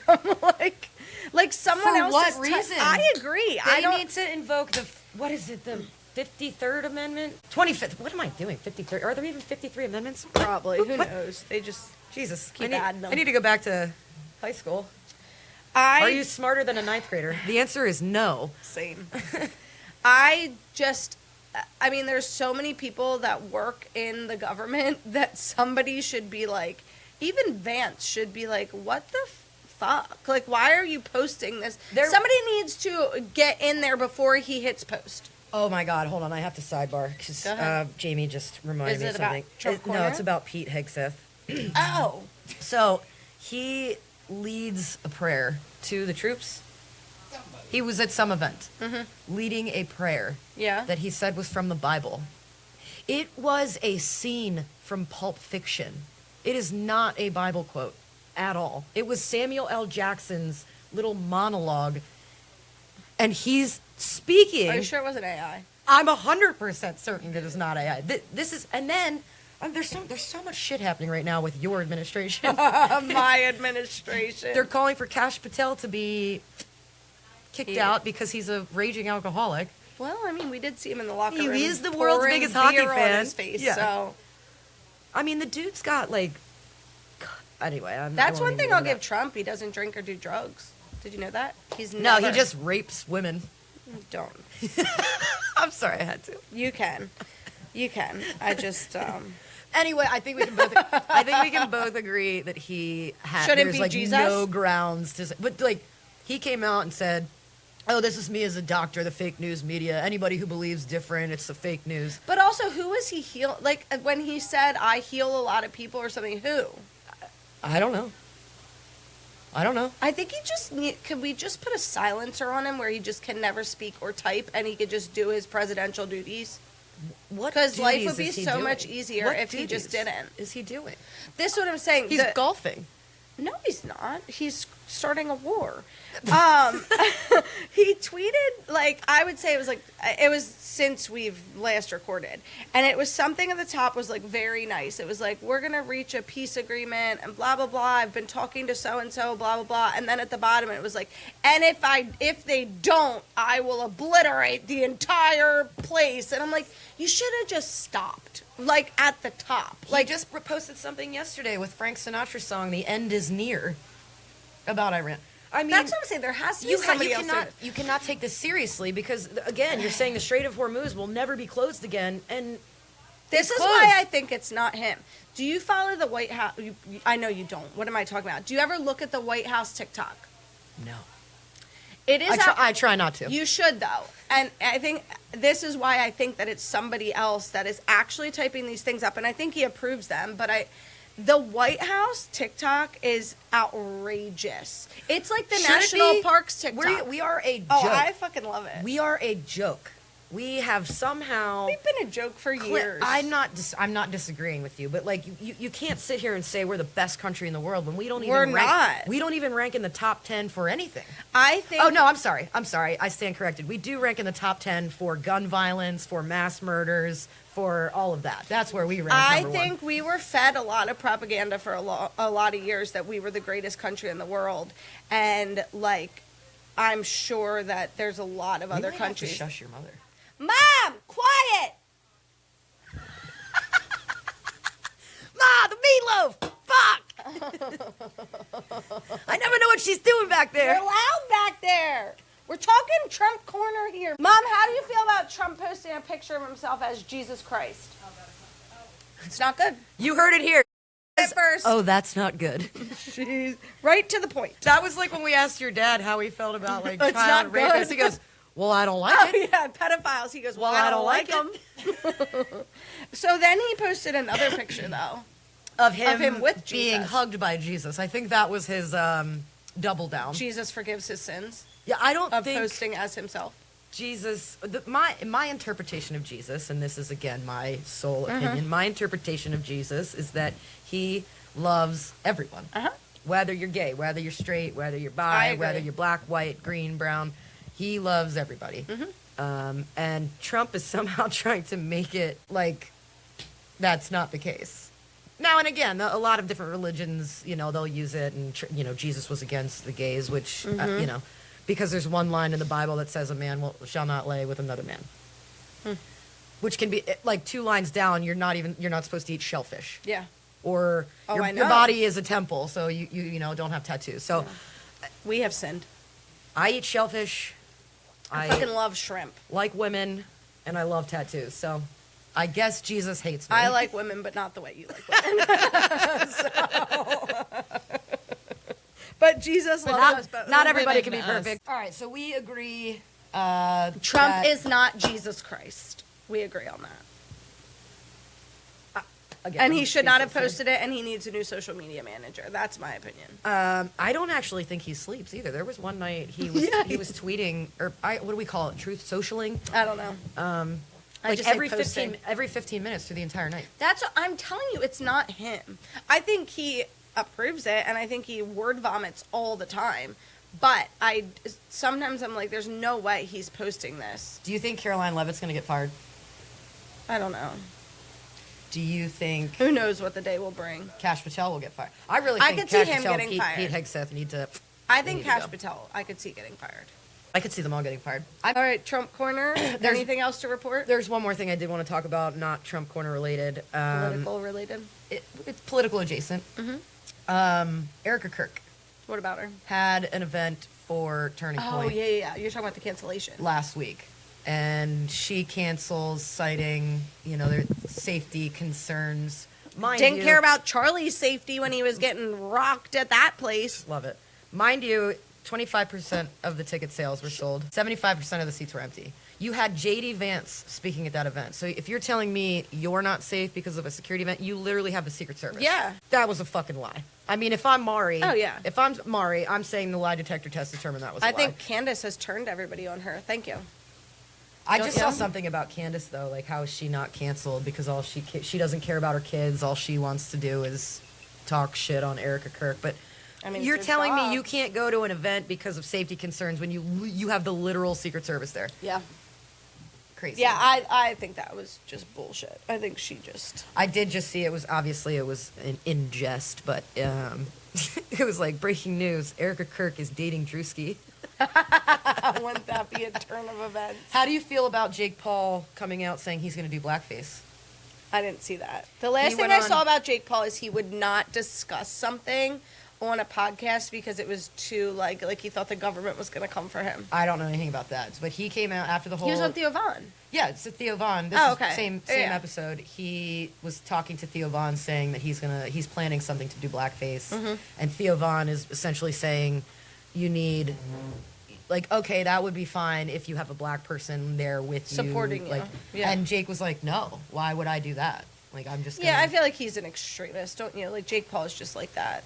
[SPEAKER 2] like someone
[SPEAKER 1] For
[SPEAKER 2] else.
[SPEAKER 1] what reason?
[SPEAKER 2] I agree.
[SPEAKER 1] They
[SPEAKER 2] I don't
[SPEAKER 1] need to invoke what is it, the 53rd Amendment? 25th. What am I doing? 53rd? Are there even 53 amendments?
[SPEAKER 2] probably. Who
[SPEAKER 1] What?
[SPEAKER 2] knows? They just
[SPEAKER 1] Jesus.
[SPEAKER 2] Keep adding them.
[SPEAKER 1] I need to go back to high school. Are you smarter than a ninth grader? The answer is no.
[SPEAKER 2] Same. I mean, there's so many people that work in the government that somebody should be like, even Vance should be like, what the fuck? Like, why are you posting this? Somebody needs to get in there before he hits post.
[SPEAKER 1] Oh my God! Hold on, I have to sidebar because
[SPEAKER 2] Go ahead.
[SPEAKER 1] Jamie just reminded
[SPEAKER 2] Is
[SPEAKER 1] me
[SPEAKER 2] it
[SPEAKER 1] of
[SPEAKER 2] about
[SPEAKER 1] something.
[SPEAKER 2] Trump
[SPEAKER 1] No,
[SPEAKER 2] Corner?
[SPEAKER 1] it's about Pete Hegseth.
[SPEAKER 2] Oh.
[SPEAKER 1] So he leads a prayer to the troops. He was at some event leading a prayer
[SPEAKER 2] Yeah.
[SPEAKER 1] that he said was from the Bible. It was a scene from Pulp Fiction. It is not a Bible quote at all. It was Samuel L. Jackson's little monologue, and he's speaking.
[SPEAKER 2] Are you sure it wasn't AI?
[SPEAKER 1] I'm 100% certain it is not AI. This is, and then there's so much shit happening right now with your administration.
[SPEAKER 2] My administration.
[SPEAKER 1] They're calling for Kash Patel to be kicked out because he's a raging alcoholic.
[SPEAKER 2] Well, I mean, we did see him in the locker
[SPEAKER 1] He
[SPEAKER 2] room.
[SPEAKER 1] is the world's
[SPEAKER 2] pouring
[SPEAKER 1] biggest hockey
[SPEAKER 2] beer
[SPEAKER 1] fan.
[SPEAKER 2] on his face,
[SPEAKER 1] Yeah.
[SPEAKER 2] so
[SPEAKER 1] I mean, the dude's got like. Anyway,
[SPEAKER 2] that's
[SPEAKER 1] I
[SPEAKER 2] one
[SPEAKER 1] won't
[SPEAKER 2] thing
[SPEAKER 1] even
[SPEAKER 2] I'll
[SPEAKER 1] go to
[SPEAKER 2] give Trump. He doesn't drink or do drugs. Did you know that? He's
[SPEAKER 1] that. No,
[SPEAKER 2] never.
[SPEAKER 1] he just rapes women.
[SPEAKER 2] don't.
[SPEAKER 1] I'm sorry, I had to.
[SPEAKER 2] You can. I just.
[SPEAKER 1] Anyway, I think we can both agree that he
[SPEAKER 2] Shouldn't
[SPEAKER 1] there's
[SPEAKER 2] be
[SPEAKER 1] like
[SPEAKER 2] Jesus?
[SPEAKER 1] no grounds to say, but like he came out and said, "Oh, this is me as a doctor, the fake news media. Anybody who believes different, it's the fake news."
[SPEAKER 2] But also, who is he heal? Like when he said, "I heal a lot of people" or something. Who?
[SPEAKER 1] I don't know.
[SPEAKER 2] I think he just could we just put a silencer on him where he just can never speak or type and he could just do his presidential duties?
[SPEAKER 1] What?
[SPEAKER 2] Because life would
[SPEAKER 1] duties
[SPEAKER 2] be
[SPEAKER 1] is he
[SPEAKER 2] so
[SPEAKER 1] doing?
[SPEAKER 2] much easier
[SPEAKER 1] What
[SPEAKER 2] if he just
[SPEAKER 1] duties
[SPEAKER 2] didn't.
[SPEAKER 1] Is he doing?
[SPEAKER 2] This is what I'm saying.
[SPEAKER 1] He's golfing.
[SPEAKER 2] No, he's not. He's starting a war. He tweeted, like, I would say it was since we've last recorded. And it was something at the top was, like, very nice. It was like, we're going to reach a peace agreement and blah, blah, blah. I've been talking to so-and-so, blah, blah, blah. And then at the bottom, it was like, and if they don't, I will obliterate the entire place. And I'm like, you should have just stopped. Like, at the top.
[SPEAKER 1] Like, just posted something yesterday with Frank Sinatra's song, "The End Is Near," about Iran. I mean,
[SPEAKER 2] That's what I'm saying. There has to be somebody else.
[SPEAKER 1] You cannot take this seriously because, again, you're saying the Strait of Hormuz will never be closed again, and
[SPEAKER 2] This is
[SPEAKER 1] closed.
[SPEAKER 2] why I think it's not him. Do you follow the White House? I know you don't. What am I talking about? Do you ever look at the White House TikTok?
[SPEAKER 1] no.
[SPEAKER 2] It is.
[SPEAKER 1] I try not to.
[SPEAKER 2] You should though, and I think this is why I think that it's somebody else that is actually typing these things up, and I think he approves them. But the White House TikTok is outrageous. It's like the
[SPEAKER 1] Should it
[SPEAKER 2] National
[SPEAKER 1] be?
[SPEAKER 2] Parks TikTok.
[SPEAKER 1] We are a joke.
[SPEAKER 2] Oh, I fucking love it.
[SPEAKER 1] We are a joke. We have somehow.
[SPEAKER 2] We've been a joke for years.
[SPEAKER 1] I'm not disagreeing with you, but like you can't sit here and say we're the best country in the world when we don't even
[SPEAKER 2] We're
[SPEAKER 1] rank.
[SPEAKER 2] not.
[SPEAKER 1] We don't even rank in the top 10 for anything.
[SPEAKER 2] I think.
[SPEAKER 1] Oh no, I'm sorry. I stand corrected. We do rank in the top 10 for gun violence, for mass murders, for all of that. That's where we rank.
[SPEAKER 2] I
[SPEAKER 1] number
[SPEAKER 2] think
[SPEAKER 1] one.
[SPEAKER 2] we were fed a lot of propaganda for a lot of years that we were the greatest country in the world, and like, I'm sure that there's a lot of other
[SPEAKER 1] might have to
[SPEAKER 2] countries.
[SPEAKER 1] shush your mother.
[SPEAKER 2] Mom, quiet!
[SPEAKER 1] Ma, the meatloaf. Fuck. I never know what she's doing back there.
[SPEAKER 2] You're loud back there. We're talking Trump corner here. Mom, how do you feel about Trump posting a picture of himself as Jesus Christ? It's not good.
[SPEAKER 1] You heard it here.
[SPEAKER 2] At first.
[SPEAKER 1] Oh, that's not good.
[SPEAKER 2] Jeez. Right to the point.
[SPEAKER 1] That was like when we asked your dad how he felt about like
[SPEAKER 2] It's
[SPEAKER 1] child
[SPEAKER 2] not
[SPEAKER 1] rapists.
[SPEAKER 2] good.
[SPEAKER 1] He goes, "Well, I don't like
[SPEAKER 2] Oh,
[SPEAKER 1] it."
[SPEAKER 2] yeah, pedophiles. He goes, well,
[SPEAKER 1] Well,
[SPEAKER 2] I don't like
[SPEAKER 1] it.
[SPEAKER 2] them. So then he posted another picture, though.
[SPEAKER 1] Of him
[SPEAKER 2] with
[SPEAKER 1] being
[SPEAKER 2] Jesus.
[SPEAKER 1] hugged by Jesus. I think that was his double down.
[SPEAKER 2] Jesus forgives his sins
[SPEAKER 1] Yeah, I don't
[SPEAKER 2] of
[SPEAKER 1] think
[SPEAKER 2] posting as himself.
[SPEAKER 1] Jesus. My interpretation of Jesus, and this is again my sole opinion. My interpretation of Jesus is that he loves everyone, whether you're gay, whether you're straight, whether you're
[SPEAKER 2] I
[SPEAKER 1] bi,
[SPEAKER 2] agree.
[SPEAKER 1] whether you're black, white, green, brown. He loves everybody. And Trump is somehow trying to make it like that's not the case. Now and again, a lot of different religions, they'll use it, and Jesus was against the gays, which because there's one line in the Bible that says a man shall not lay with another man, which can be like 2 lines down. You're not supposed to eat shellfish,
[SPEAKER 2] Yeah.
[SPEAKER 1] or
[SPEAKER 2] Oh, I
[SPEAKER 1] your
[SPEAKER 2] know.
[SPEAKER 1] body is a temple, so you don't have tattoos. So
[SPEAKER 2] We have sinned.
[SPEAKER 1] I eat shellfish.
[SPEAKER 2] I fucking love shrimp.
[SPEAKER 1] like women, and I love tattoos. So I guess Jesus hates me.
[SPEAKER 2] I like women, but not the way you like women. But Jesus loves us both.
[SPEAKER 1] Not everybody
[SPEAKER 3] Women
[SPEAKER 1] can be
[SPEAKER 3] us.
[SPEAKER 1] perfect. All right, so we agree.
[SPEAKER 2] Trump
[SPEAKER 1] that-
[SPEAKER 2] is not Jesus Christ. We agree on that.
[SPEAKER 1] again,
[SPEAKER 2] And he
[SPEAKER 1] I'm
[SPEAKER 2] should not have
[SPEAKER 1] speechless
[SPEAKER 2] posted it, and he needs a new social media manager. That's my opinion.
[SPEAKER 1] here. I don't actually think he sleeps either. There was one night he was he was tweeting, or what do we call it? Truth socialing.
[SPEAKER 2] I don't know. I
[SPEAKER 1] Like
[SPEAKER 2] just say
[SPEAKER 1] every
[SPEAKER 2] posting.
[SPEAKER 1] 15 minutes through the entire night.
[SPEAKER 2] That's what I'm telling you. It's not him. I think he approves it, and I think he word vomits all the time. But sometimes I'm like, there's no way he's posting this.
[SPEAKER 1] Do you think Caroline Levitt's going to get fired?
[SPEAKER 2] I don't know.
[SPEAKER 1] Do you think
[SPEAKER 2] Who knows what the day will bring?
[SPEAKER 1] Cash Patel will get fired? I really
[SPEAKER 2] I
[SPEAKER 1] think
[SPEAKER 2] could see
[SPEAKER 1] Cash
[SPEAKER 2] him
[SPEAKER 1] Patel,
[SPEAKER 2] getting
[SPEAKER 1] Pete,
[SPEAKER 2] fired.
[SPEAKER 1] Pete Hegseth need to.
[SPEAKER 2] I
[SPEAKER 1] they
[SPEAKER 2] think
[SPEAKER 1] need to
[SPEAKER 2] Cash
[SPEAKER 1] go.
[SPEAKER 2] Patel, I could see getting fired.
[SPEAKER 1] I could see them all getting fired.
[SPEAKER 2] All right, Trump corner. Anything else to report?
[SPEAKER 1] There's one more thing I did want to talk about, not Trump corner related.
[SPEAKER 2] Political related.
[SPEAKER 1] It's political adjacent. Erica Kirk
[SPEAKER 2] What about her?
[SPEAKER 1] had an event for Turning
[SPEAKER 2] Oh,
[SPEAKER 1] Point
[SPEAKER 2] yeah. You're talking about the cancellation.
[SPEAKER 1] last week, and she cancels citing their safety concerns.
[SPEAKER 2] Didn't care about Charlie's safety when he was getting rocked at that place.
[SPEAKER 1] Love it. Mind you, 25% of the ticket sales were sold. 75% of the seats were empty. You had J.D. Vance speaking at that event. So if you're telling me you're not safe because of a security event, you literally have the Secret Service.
[SPEAKER 2] Yeah.
[SPEAKER 1] That was a fucking lie. I mean, if I'm Mari.
[SPEAKER 2] Oh, yeah.
[SPEAKER 1] If I'm Mari, I'm saying the lie detector test determined that was a lie.
[SPEAKER 2] I think Candace has turned everybody on her. Thank you.
[SPEAKER 1] I just saw something about Candace, though, like how is she not canceled because all she doesn't care about her kids. All she wants to do is talk shit on Erica Kirk. But
[SPEAKER 2] I mean,
[SPEAKER 1] you're telling me you can't go to an event because of safety concerns when you have the literal Secret Service there.
[SPEAKER 2] Yeah.
[SPEAKER 1] Crazy.
[SPEAKER 2] Yeah, I think that was just bullshit. I think she just...
[SPEAKER 1] I did just see it was in jest, but it was like breaking news. Erica Kirk is dating Drewski.
[SPEAKER 2] Wouldn't that be a turn of events?
[SPEAKER 1] How do you feel about Jake Paul coming out saying he's going to do blackface?
[SPEAKER 2] I didn't see that. The last thing I saw about Jake Paul is he would not discuss something on a podcast because it was too, like he thought the government was going to come for him.
[SPEAKER 1] I don't know anything about that. But he came out after the whole...
[SPEAKER 2] He was on Theo Von.
[SPEAKER 1] Yeah, it's Theo Von. This is same episode. He was talking to Theo Von saying that he's planning something to do blackface. Mm-hmm. And Theo Von is essentially saying you need... Like, okay, that would be fine if you have a black person there with you.
[SPEAKER 2] Supporting you.
[SPEAKER 1] Like,
[SPEAKER 2] yeah.
[SPEAKER 1] And Jake was like, no, why would I do that? Like, I'm just gonna...
[SPEAKER 2] Yeah, I feel like he's an extremist, don't you? Like, Jake Paul is just like that.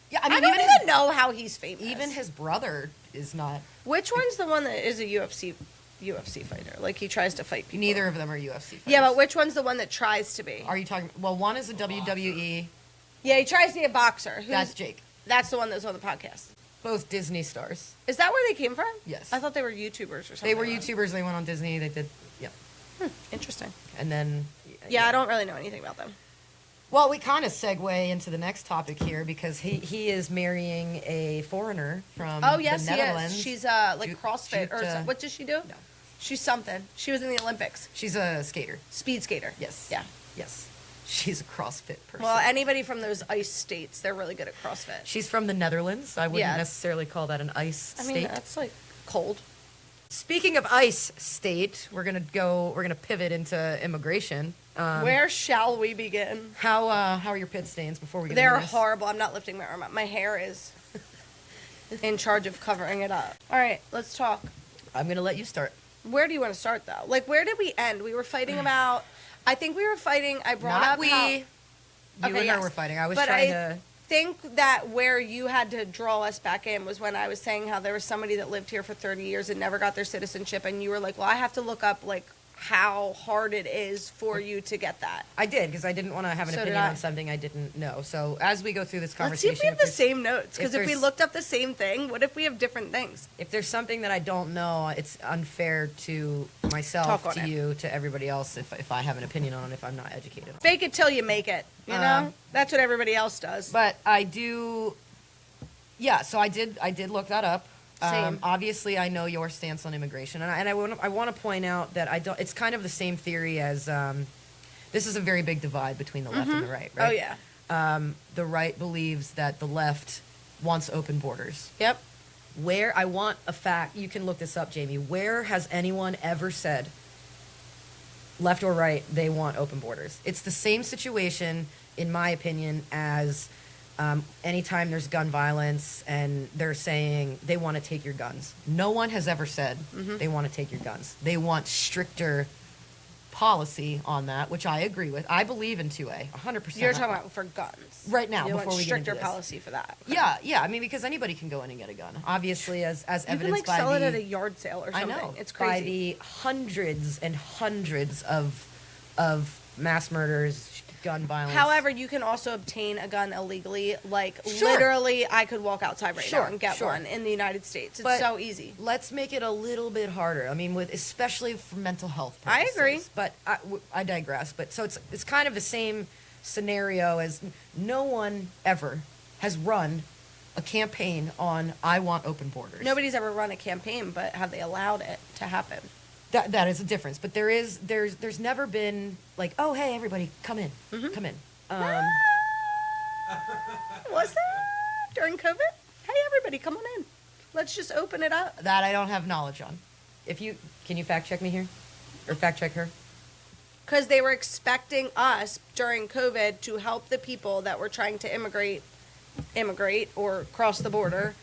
[SPEAKER 1] Yeah, I mean,
[SPEAKER 2] I don't even know how he's famous.
[SPEAKER 1] Even his brother is not...
[SPEAKER 2] Which one's the one that is a UFC fighter? Like, he tries to fight people.
[SPEAKER 1] Neither of them are UFC fighters.
[SPEAKER 2] Yeah, but which one's the one that tries to be?
[SPEAKER 1] Are you talking... Well, one is a WWE.
[SPEAKER 2] Yeah, he tries to be a boxer.
[SPEAKER 1] That's Jake.
[SPEAKER 2] That's the one that was on the podcast.
[SPEAKER 1] Both Disney stars.
[SPEAKER 2] Is that where they came from?
[SPEAKER 1] Yes.
[SPEAKER 2] I thought they were YouTubers or something.
[SPEAKER 1] They were YouTubers. They went on Disney. They did... Yeah.
[SPEAKER 2] Interesting.
[SPEAKER 1] And then...
[SPEAKER 2] Yeah, I don't really know anything about them.
[SPEAKER 1] Well, we kind of segue into the next topic here because he is marrying a foreigner from the Netherlands.
[SPEAKER 2] Yes. She's like CrossFit what does she do?
[SPEAKER 1] No.
[SPEAKER 2] She's something. She was in the Olympics.
[SPEAKER 1] She's a skater.
[SPEAKER 2] Speed skater.
[SPEAKER 1] Yes.
[SPEAKER 2] Yeah.
[SPEAKER 1] Yes. She's a CrossFit person.
[SPEAKER 2] Well, anybody from those ice states, they're really good at CrossFit.
[SPEAKER 1] She's from the Netherlands. I wouldn't necessarily call that an ice state.
[SPEAKER 2] I mean, that's like cold.
[SPEAKER 1] Speaking of ice state, we're gonna pivot into immigration.
[SPEAKER 2] Where shall we begin?
[SPEAKER 1] How are your pit stains before we get
[SPEAKER 2] They're
[SPEAKER 1] into this?
[SPEAKER 2] horrible. I'm not lifting my arm up. My hair is in charge of covering it up. All right, let's talk.
[SPEAKER 1] I'm gonna let you start.
[SPEAKER 2] Where do you want to start, though? Like, where did we end? We were fighting about... I think we were fighting... I brought
[SPEAKER 1] Not
[SPEAKER 2] up
[SPEAKER 1] we.
[SPEAKER 2] how...
[SPEAKER 1] You and her were fighting. I was
[SPEAKER 2] but
[SPEAKER 1] trying
[SPEAKER 2] I
[SPEAKER 1] to...
[SPEAKER 2] think that where you had to draw us back in was when I was saying how there was somebody that lived here for 30 years and never got their citizenship, and you were like, well, I have to look up, like, how hard it is for you to get that.
[SPEAKER 1] I did, because I didn't want to have an opinion on something I didn't know. So as we go through this conversation...
[SPEAKER 2] Let's see if we have the same notes, because if we
[SPEAKER 1] there's-
[SPEAKER 2] looked up the same thing, what if we have different things?
[SPEAKER 1] If there's something that I don't know, it's unfair to myself,
[SPEAKER 2] Talk on
[SPEAKER 1] to
[SPEAKER 2] it.
[SPEAKER 1] you, to everybody else if I have an opinion on it, if I'm not educated on it.
[SPEAKER 2] Fake it till you make it, you know? That's what everybody else does.
[SPEAKER 1] But I do... Yeah, so I did look that up.
[SPEAKER 2] Same.
[SPEAKER 1] Obviously, I know your stance on immigration, and I want to point out that I don't. It's kind of the same theory as this is a very big divide between the left and the right.
[SPEAKER 2] Oh,
[SPEAKER 1] Right?
[SPEAKER 2] yeah.
[SPEAKER 1] The right believes that the left wants open borders.
[SPEAKER 2] Yep.
[SPEAKER 1] Where I want a fact, you can look this up, Jamie. Where has anyone ever said, left or right, they want open borders? It's the same situation, in my opinion, as anytime there's gun violence and they're saying they want to take your guns. No one has ever said they want to take your guns. They want stricter policy on that, which I agree with. I believe in 2A, 100%.
[SPEAKER 2] You're talking about for guns.
[SPEAKER 1] Right now,
[SPEAKER 2] you
[SPEAKER 1] before
[SPEAKER 2] want
[SPEAKER 1] we get into
[SPEAKER 2] stricter
[SPEAKER 1] this.
[SPEAKER 2] policy for that. Okay.
[SPEAKER 1] Yeah. I mean, because anybody can go in and get a gun. Obviously, as
[SPEAKER 2] You can,
[SPEAKER 1] evidenced
[SPEAKER 2] like,
[SPEAKER 1] by
[SPEAKER 2] sell
[SPEAKER 1] the...
[SPEAKER 2] it at a yard sale or something.
[SPEAKER 1] I know.
[SPEAKER 2] It's
[SPEAKER 1] By
[SPEAKER 2] crazy.
[SPEAKER 1] the hundreds and hundreds of mass murders, gun violence.
[SPEAKER 2] However, you can also obtain a gun illegally. Like,
[SPEAKER 1] Sure.
[SPEAKER 2] literally, I could walk outside right now and get
[SPEAKER 1] Sure.
[SPEAKER 2] one in the United States. It's
[SPEAKER 1] But
[SPEAKER 2] so easy.
[SPEAKER 1] Let's make it a little bit harder. I mean, especially for mental health
[SPEAKER 2] I
[SPEAKER 1] purposes.
[SPEAKER 2] agree.
[SPEAKER 1] But I digress. But so it's kind of the same scenario as no one ever has run a campaign on I want open borders.
[SPEAKER 2] Nobody's ever run a campaign, but have they allowed it to happen?
[SPEAKER 1] That is a difference. But there's never been like, oh, hey, everybody, come in.
[SPEAKER 2] Mm-hmm.
[SPEAKER 1] Come in.
[SPEAKER 2] Was there during COVID? Hey, everybody, come on in. Let's just open it up.
[SPEAKER 1] That I don't have knowledge on. Can you fact check me here? Or fact check her?
[SPEAKER 2] because they were expecting us during COVID to help the people that were trying to immigrate or cross the border,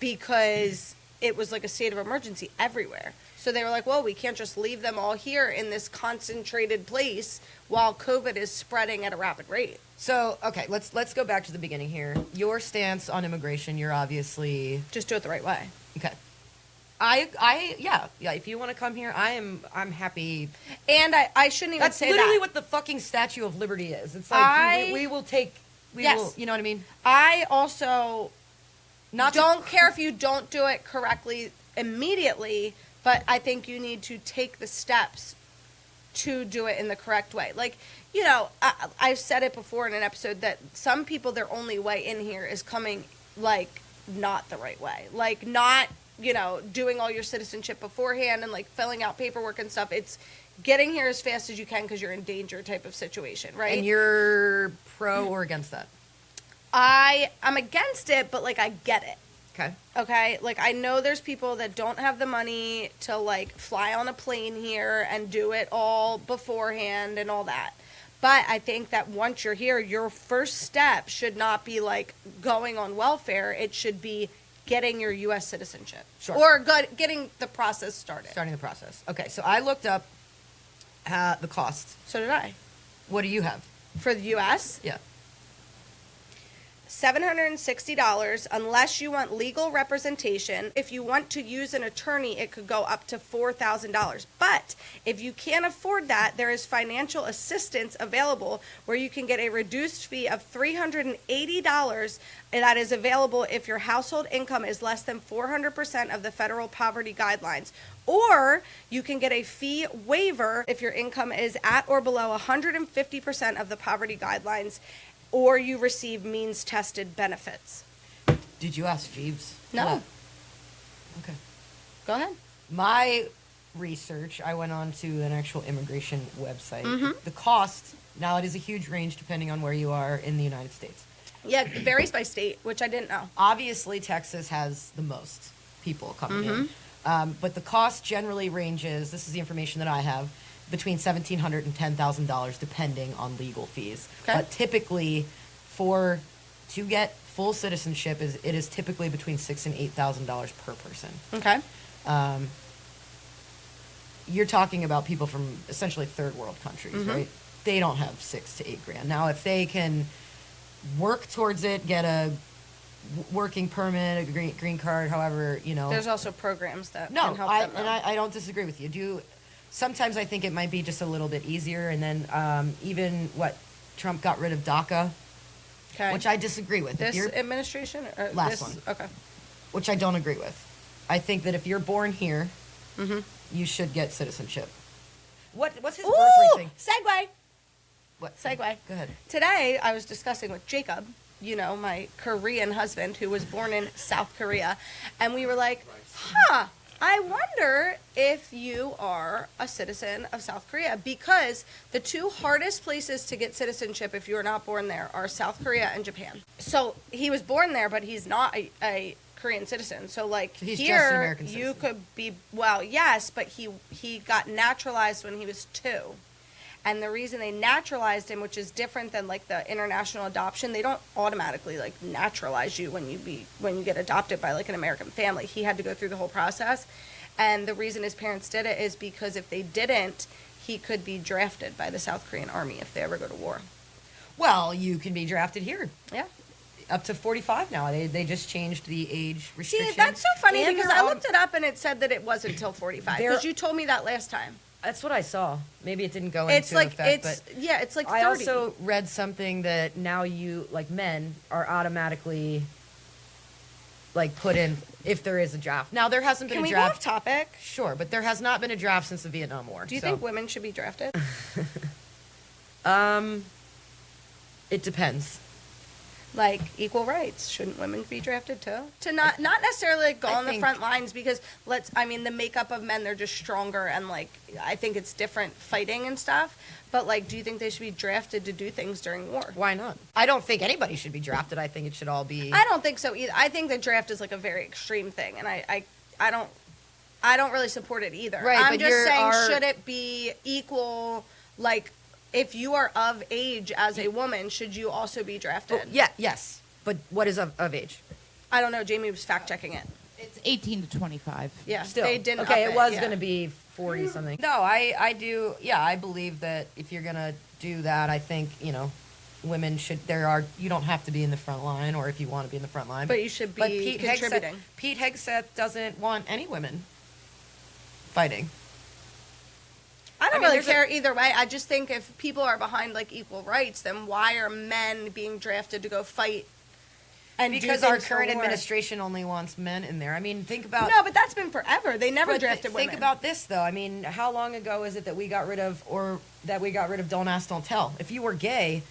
[SPEAKER 2] because it was like a state of emergency everywhere. So they were like, well, we can't just leave them all here in this concentrated place while COVID is spreading at a rapid rate.
[SPEAKER 1] So, okay, let's go back to the beginning here. Your stance on immigration, you're obviously...
[SPEAKER 2] Just do it the right way.
[SPEAKER 1] Okay. Yeah, if you want to come here, I'm happy.
[SPEAKER 2] And I shouldn't even say that.
[SPEAKER 1] That's literally what the fucking Statue of Liberty is. It's like, we will take... will, you know what I mean?
[SPEAKER 2] I also don't care if you don't do it correctly immediately, but I think you need to take the steps to do it in the correct way. Like, you know, I've said it before in an episode that some people, their only way in here is coming, like, not the right way. Like, not, you know, doing all your citizenship beforehand and, like, filling out paperwork and stuff. It's getting here as fast as you can because you're in danger type of situation, right?
[SPEAKER 1] And you're pro or against that?
[SPEAKER 2] I'm against it, but, like, I get it.
[SPEAKER 1] Okay.
[SPEAKER 2] Like, I know there's people that don't have the money to, like, fly on a plane here and do it all beforehand and all that. But I think that once you're here, your first step should not be, like, going on welfare. It should be getting your U.S. citizenship.
[SPEAKER 1] Sure.
[SPEAKER 2] Or getting the process started.
[SPEAKER 1] Starting the process. Okay, so I looked up the cost.
[SPEAKER 2] So did I.
[SPEAKER 1] What do you have?
[SPEAKER 2] For the U.S.?
[SPEAKER 1] Yeah.
[SPEAKER 2] $760 unless you want legal representation. If you want to use an attorney, it could go up to $4,000. But if you can't afford that, there is financial assistance available where you can get a reduced fee of $380, and that is available if your household income is less than 400% of the federal poverty guidelines. Or you can get a fee waiver if your income is at or below 150% of the poverty guidelines, or you receive means-tested benefits.
[SPEAKER 1] Did you ask Jeeves?
[SPEAKER 2] No.
[SPEAKER 1] Okay.
[SPEAKER 2] Go ahead.
[SPEAKER 1] My research, I went on to an actual immigration website.
[SPEAKER 2] Mm-hmm.
[SPEAKER 1] The cost, now it is a huge range depending on where you are in the United States.
[SPEAKER 2] Yeah, it varies by state, which I didn't know.
[SPEAKER 1] Obviously, Texas has the most people coming in. But the cost generally ranges, this is the information that I have, between $1,700 and $10,000 depending on legal fees.
[SPEAKER 2] Okay.
[SPEAKER 1] But typically, to get full citizenship, it is typically between $6,000 and $8,000 per person.
[SPEAKER 2] Okay.
[SPEAKER 1] You're talking about people from essentially third world countries, right? They don't have $6,000 to $8,000. Now, if they can work towards it, get a working permit, a green card, however, you know.
[SPEAKER 2] There's also programs that
[SPEAKER 1] No,
[SPEAKER 2] can help them.
[SPEAKER 1] and I don't disagree with you. Sometimes I think it might be just a little bit easier, and then even Trump got rid of DACA,
[SPEAKER 2] Okay.
[SPEAKER 1] which I disagree with.
[SPEAKER 2] This administration? Or
[SPEAKER 1] Last one.
[SPEAKER 2] Okay.
[SPEAKER 1] Which I don't agree with. I think that if you're born here, you should get citizenship. What's his birth rate thing?
[SPEAKER 2] Segue.
[SPEAKER 1] What?
[SPEAKER 2] Segue.
[SPEAKER 1] Go ahead.
[SPEAKER 2] Today, I was discussing with Jacob, you know, my Korean husband who was born in South Korea, and we were like, I wonder if you are a citizen of South Korea, because the two hardest places to get citizenship if you are not born there are South Korea and Japan. So he was born there, but he's not a Korean citizen. So like
[SPEAKER 1] He's
[SPEAKER 2] here,
[SPEAKER 1] just an American citizen.
[SPEAKER 2] you could be, well, yes, but he got naturalized when he was 2. And the reason they naturalized him, which is different than like the international adoption, they don't automatically like naturalize you when you get adopted by like an American family. He had to go through the whole process. And the reason his parents did it is because if they didn't, he could be drafted by the South Korean army if they ever go to war.
[SPEAKER 1] Well, you can be drafted here.
[SPEAKER 2] Yeah.
[SPEAKER 1] Up to 45 now. They just changed the age restriction.
[SPEAKER 2] See, that's so funny
[SPEAKER 1] And
[SPEAKER 2] because
[SPEAKER 1] they're
[SPEAKER 2] I looked it up and it said that it wasn't until 45. Because you told me that last time.
[SPEAKER 1] That's what I saw. Maybe it didn't go
[SPEAKER 2] It's
[SPEAKER 1] into
[SPEAKER 2] like
[SPEAKER 1] effect,
[SPEAKER 2] it's like 30.
[SPEAKER 1] I also read something that now men are automatically like put in if there is a draft. Now there hasn't been
[SPEAKER 2] Can
[SPEAKER 1] a
[SPEAKER 2] we go off
[SPEAKER 1] draft.
[SPEAKER 2] topic?
[SPEAKER 1] Sure, but there has not been a draft since the Vietnam War.
[SPEAKER 2] Do you think women should be drafted?
[SPEAKER 1] It depends.
[SPEAKER 2] Like equal rights, shouldn't women be drafted too? To not necessarily like, go on the front lines because the makeup of men, they're just stronger and like I think it's different fighting and stuff. But like, do you think they should be drafted to do things during war?
[SPEAKER 1] Why not? I don't think anybody should be drafted. I think it should all be.
[SPEAKER 2] I don't think so either. I think the draft is like a very extreme thing, and I don't really support it either.
[SPEAKER 1] Right,
[SPEAKER 2] I'm
[SPEAKER 1] but
[SPEAKER 2] just saying, should it be equal like, if you are of age as a woman, should you also be drafted?
[SPEAKER 1] Yes. But what is of age?
[SPEAKER 2] I don't know. Jamie was fact checking it.
[SPEAKER 3] It's 18 to 25.
[SPEAKER 2] Yeah,
[SPEAKER 1] Still.
[SPEAKER 2] they didn't.
[SPEAKER 1] Okay,
[SPEAKER 2] up
[SPEAKER 1] it was
[SPEAKER 2] yeah.
[SPEAKER 1] going to be 40 something. No, I do. Yeah, I believe that if you're going to do that, I think, women should, you don't have to be in the front line, or if you want to be in the front line.
[SPEAKER 2] But you should be contributing.
[SPEAKER 1] Pete Hegseth doesn't want any women fighting.
[SPEAKER 2] I don't really care either way. I just think if people are behind like equal rights, then why are men being drafted to go fight? And
[SPEAKER 1] because our current administration only wants men in there. I mean, think about...
[SPEAKER 2] No, but that's been forever. They never drafted women.
[SPEAKER 1] Think about this, though. I mean, how long ago is it that we got rid of Don't Ask, Don't Tell? If you were gay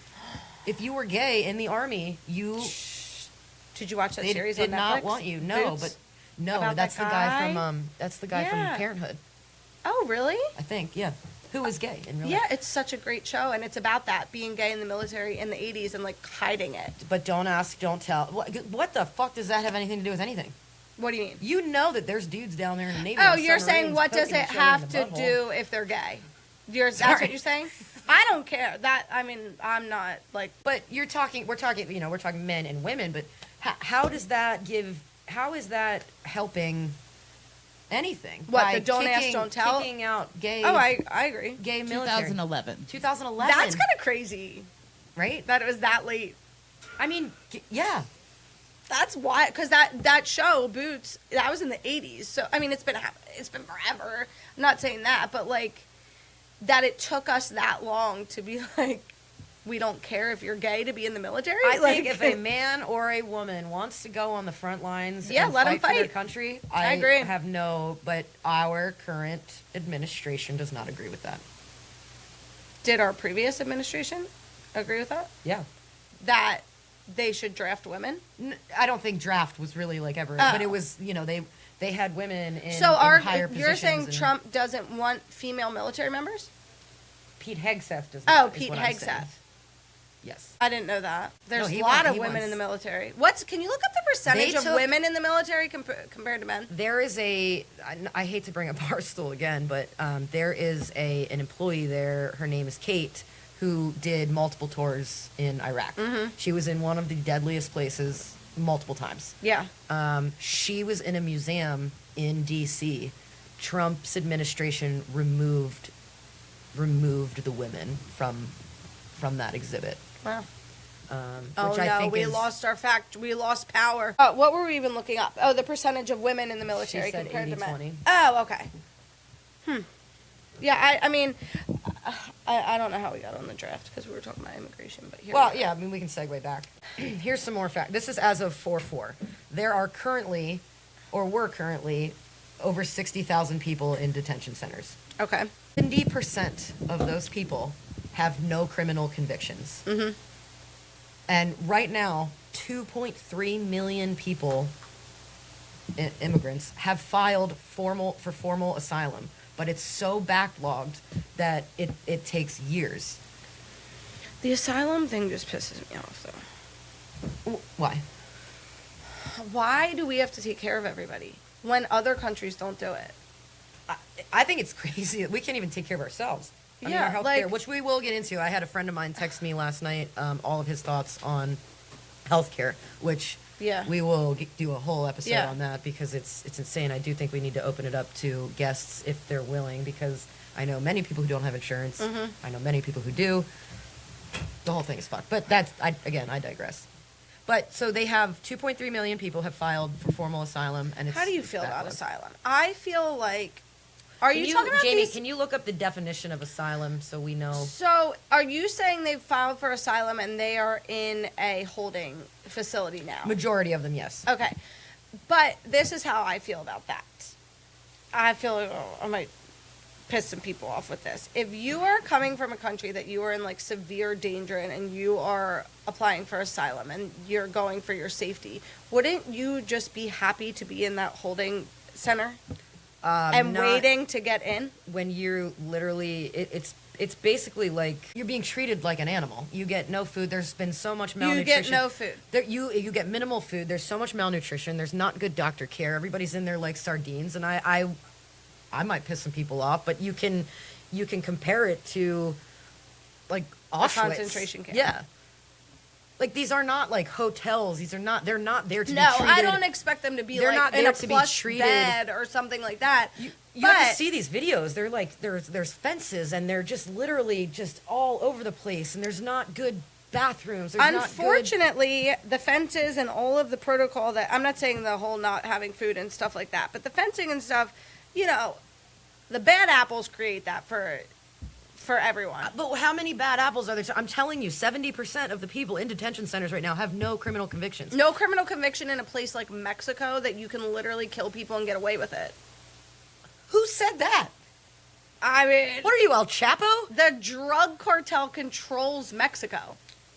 [SPEAKER 1] in the Army, you...
[SPEAKER 2] Did you watch that series
[SPEAKER 1] on Netflix? They did not want you. No,
[SPEAKER 2] Boots?
[SPEAKER 1] but... No,
[SPEAKER 2] About
[SPEAKER 1] that's
[SPEAKER 2] that
[SPEAKER 1] the guy from... That's the guy from Parenthood.
[SPEAKER 2] Oh, really?
[SPEAKER 1] I think, yeah. Who was gay in real life.
[SPEAKER 2] Yeah, it's such a great show, and it's about that, being gay in the military in the 80s and, like, hiding it.
[SPEAKER 1] But Don't Ask, Don't Tell. What the fuck does that have anything to do with anything?
[SPEAKER 2] What do you mean?
[SPEAKER 1] You know that there's dudes down there in the Navy.
[SPEAKER 2] Oh, you're saying what does it have to do if they're gay? That's what you're saying? I don't care. I'm not, like...
[SPEAKER 1] But we're talking men and women, but how is that helping... anything?
[SPEAKER 2] What, the Don't Ask, Don't Tell?
[SPEAKER 1] Kicking out gay...
[SPEAKER 2] Oh, I agree.
[SPEAKER 1] Gay military.
[SPEAKER 3] 2011.
[SPEAKER 1] 2011.
[SPEAKER 2] That's kind of crazy.
[SPEAKER 1] Right?
[SPEAKER 2] That it was that late.
[SPEAKER 1] I mean, yeah.
[SPEAKER 2] That's why, because that show, Boots, that was in the 80s. So, I mean, it's been forever. I'm not saying that, but, like, that it took us that long to be like, we don't care if you're gay to be in the military.
[SPEAKER 1] I think if a man or a woman wants to go on the front lines and
[SPEAKER 2] let them
[SPEAKER 1] fight for their
[SPEAKER 2] fight.
[SPEAKER 1] country,
[SPEAKER 2] I agree.
[SPEAKER 1] but our current administration does not agree with that.
[SPEAKER 2] Did our previous administration agree with that?
[SPEAKER 1] Yeah.
[SPEAKER 2] That they should draft women?
[SPEAKER 1] I don't think draft was really like ever, but it was, they had women in,
[SPEAKER 2] so
[SPEAKER 1] in higher positions.
[SPEAKER 2] You're saying Trump doesn't want female military members?
[SPEAKER 1] Pete Hegseth does not.
[SPEAKER 2] Oh, Pete Hegseth.
[SPEAKER 1] Yes.
[SPEAKER 2] I didn't know that. There's
[SPEAKER 1] No,
[SPEAKER 2] a lot of women in the military. Can you look up the percentage of women in the military compared to men?
[SPEAKER 1] There is I hate to bring up Barstool again, but there is an employee there. Her name is Kate, who did multiple tours in Iraq. Mm-hmm. She was in one of the deadliest places multiple times.
[SPEAKER 2] Yeah.
[SPEAKER 1] She was in a museum in D.C. Trump's administration removed the women from that exhibit.
[SPEAKER 2] Wow.
[SPEAKER 1] Which I think
[SPEAKER 2] we lost power. What were we even looking up? Oh, the percentage of women in the military
[SPEAKER 1] she said
[SPEAKER 2] compared to men.
[SPEAKER 1] 80-20.
[SPEAKER 2] Oh, okay. Yeah, I mean, I don't know how we got on the draft because we were talking about immigration, but here.
[SPEAKER 1] Well, yeah, I mean, we can segue back. Here's some more facts. This is as of 4/4. There are currently, over 60,000 people in detention centers.
[SPEAKER 2] Okay.
[SPEAKER 1] 70% of those people have no criminal convictions. Mm-hmm. And right now, 2.3 million people, immigrants, have filed for formal asylum. But it's so backlogged that it takes years.
[SPEAKER 2] The asylum thing just pisses me off, though.
[SPEAKER 1] Why?
[SPEAKER 2] Why do we have to take care of everybody when other countries don't do it?
[SPEAKER 1] I think it's crazy that we can't even take care of ourselves. I mean, our healthcare, which we will get into. I had a friend of mine text me last night all of his thoughts on healthcare, which we will do a whole episode on that because it's insane. I do think we need to open it up to guests if they're willing, because I know many people who don't have insurance. Mm-hmm. I know many people who do. The whole thing is fucked. But I digress. But so they have 2.3 million people have filed for formal asylum, and it's.
[SPEAKER 2] How do you feel about asylum? I feel like. Are you talking about
[SPEAKER 1] Jamie, can you look up the definition of asylum so we know?
[SPEAKER 2] So, are you saying they've filed for asylum and they are in a holding facility now?
[SPEAKER 1] Majority of them, yes.
[SPEAKER 2] Okay. But this is how I feel about that. I feel like I might piss some people off with this. If you are coming from a country that you are in like severe danger in and you are applying for asylum and you're going for your safety, wouldn't you just be happy to be in that holding center? And waiting to get in?
[SPEAKER 1] When you're literally, it's basically like you're being treated like an animal. You get no food. There's been so much malnutrition.
[SPEAKER 2] You get no food.
[SPEAKER 1] You get minimal food. There's so much malnutrition. There's not good doctor care. Everybody's in there like sardines. And I might piss some people off, but you can compare it to like Auschwitz.
[SPEAKER 2] concentration camp.
[SPEAKER 1] Yeah. Like, these are not like hotels. They're not there to be treated.
[SPEAKER 2] No, I don't expect them to be
[SPEAKER 1] They're
[SPEAKER 2] like
[SPEAKER 1] not
[SPEAKER 2] in
[SPEAKER 1] there
[SPEAKER 2] a
[SPEAKER 1] to be
[SPEAKER 2] plush
[SPEAKER 1] treated.
[SPEAKER 2] bed or something like that.
[SPEAKER 1] You have to see these videos. They're like, there's fences, and they're just literally just all over the place, and there's not good bathrooms. There's
[SPEAKER 2] Unfortunately, the fences and all of the protocol that, I'm not saying the whole not having food and stuff like that, but the fencing and stuff, you know, the bad apples create that for everyone.
[SPEAKER 1] But how many bad apples are there? I'm telling you, 70% of the people in detention centers right now have no criminal convictions.
[SPEAKER 2] No criminal conviction in a place like Mexico that you can literally kill people and get away with it.
[SPEAKER 1] Who said that?
[SPEAKER 2] I mean,
[SPEAKER 1] What are you, El Chapo?
[SPEAKER 2] the drug cartel controls Mexico.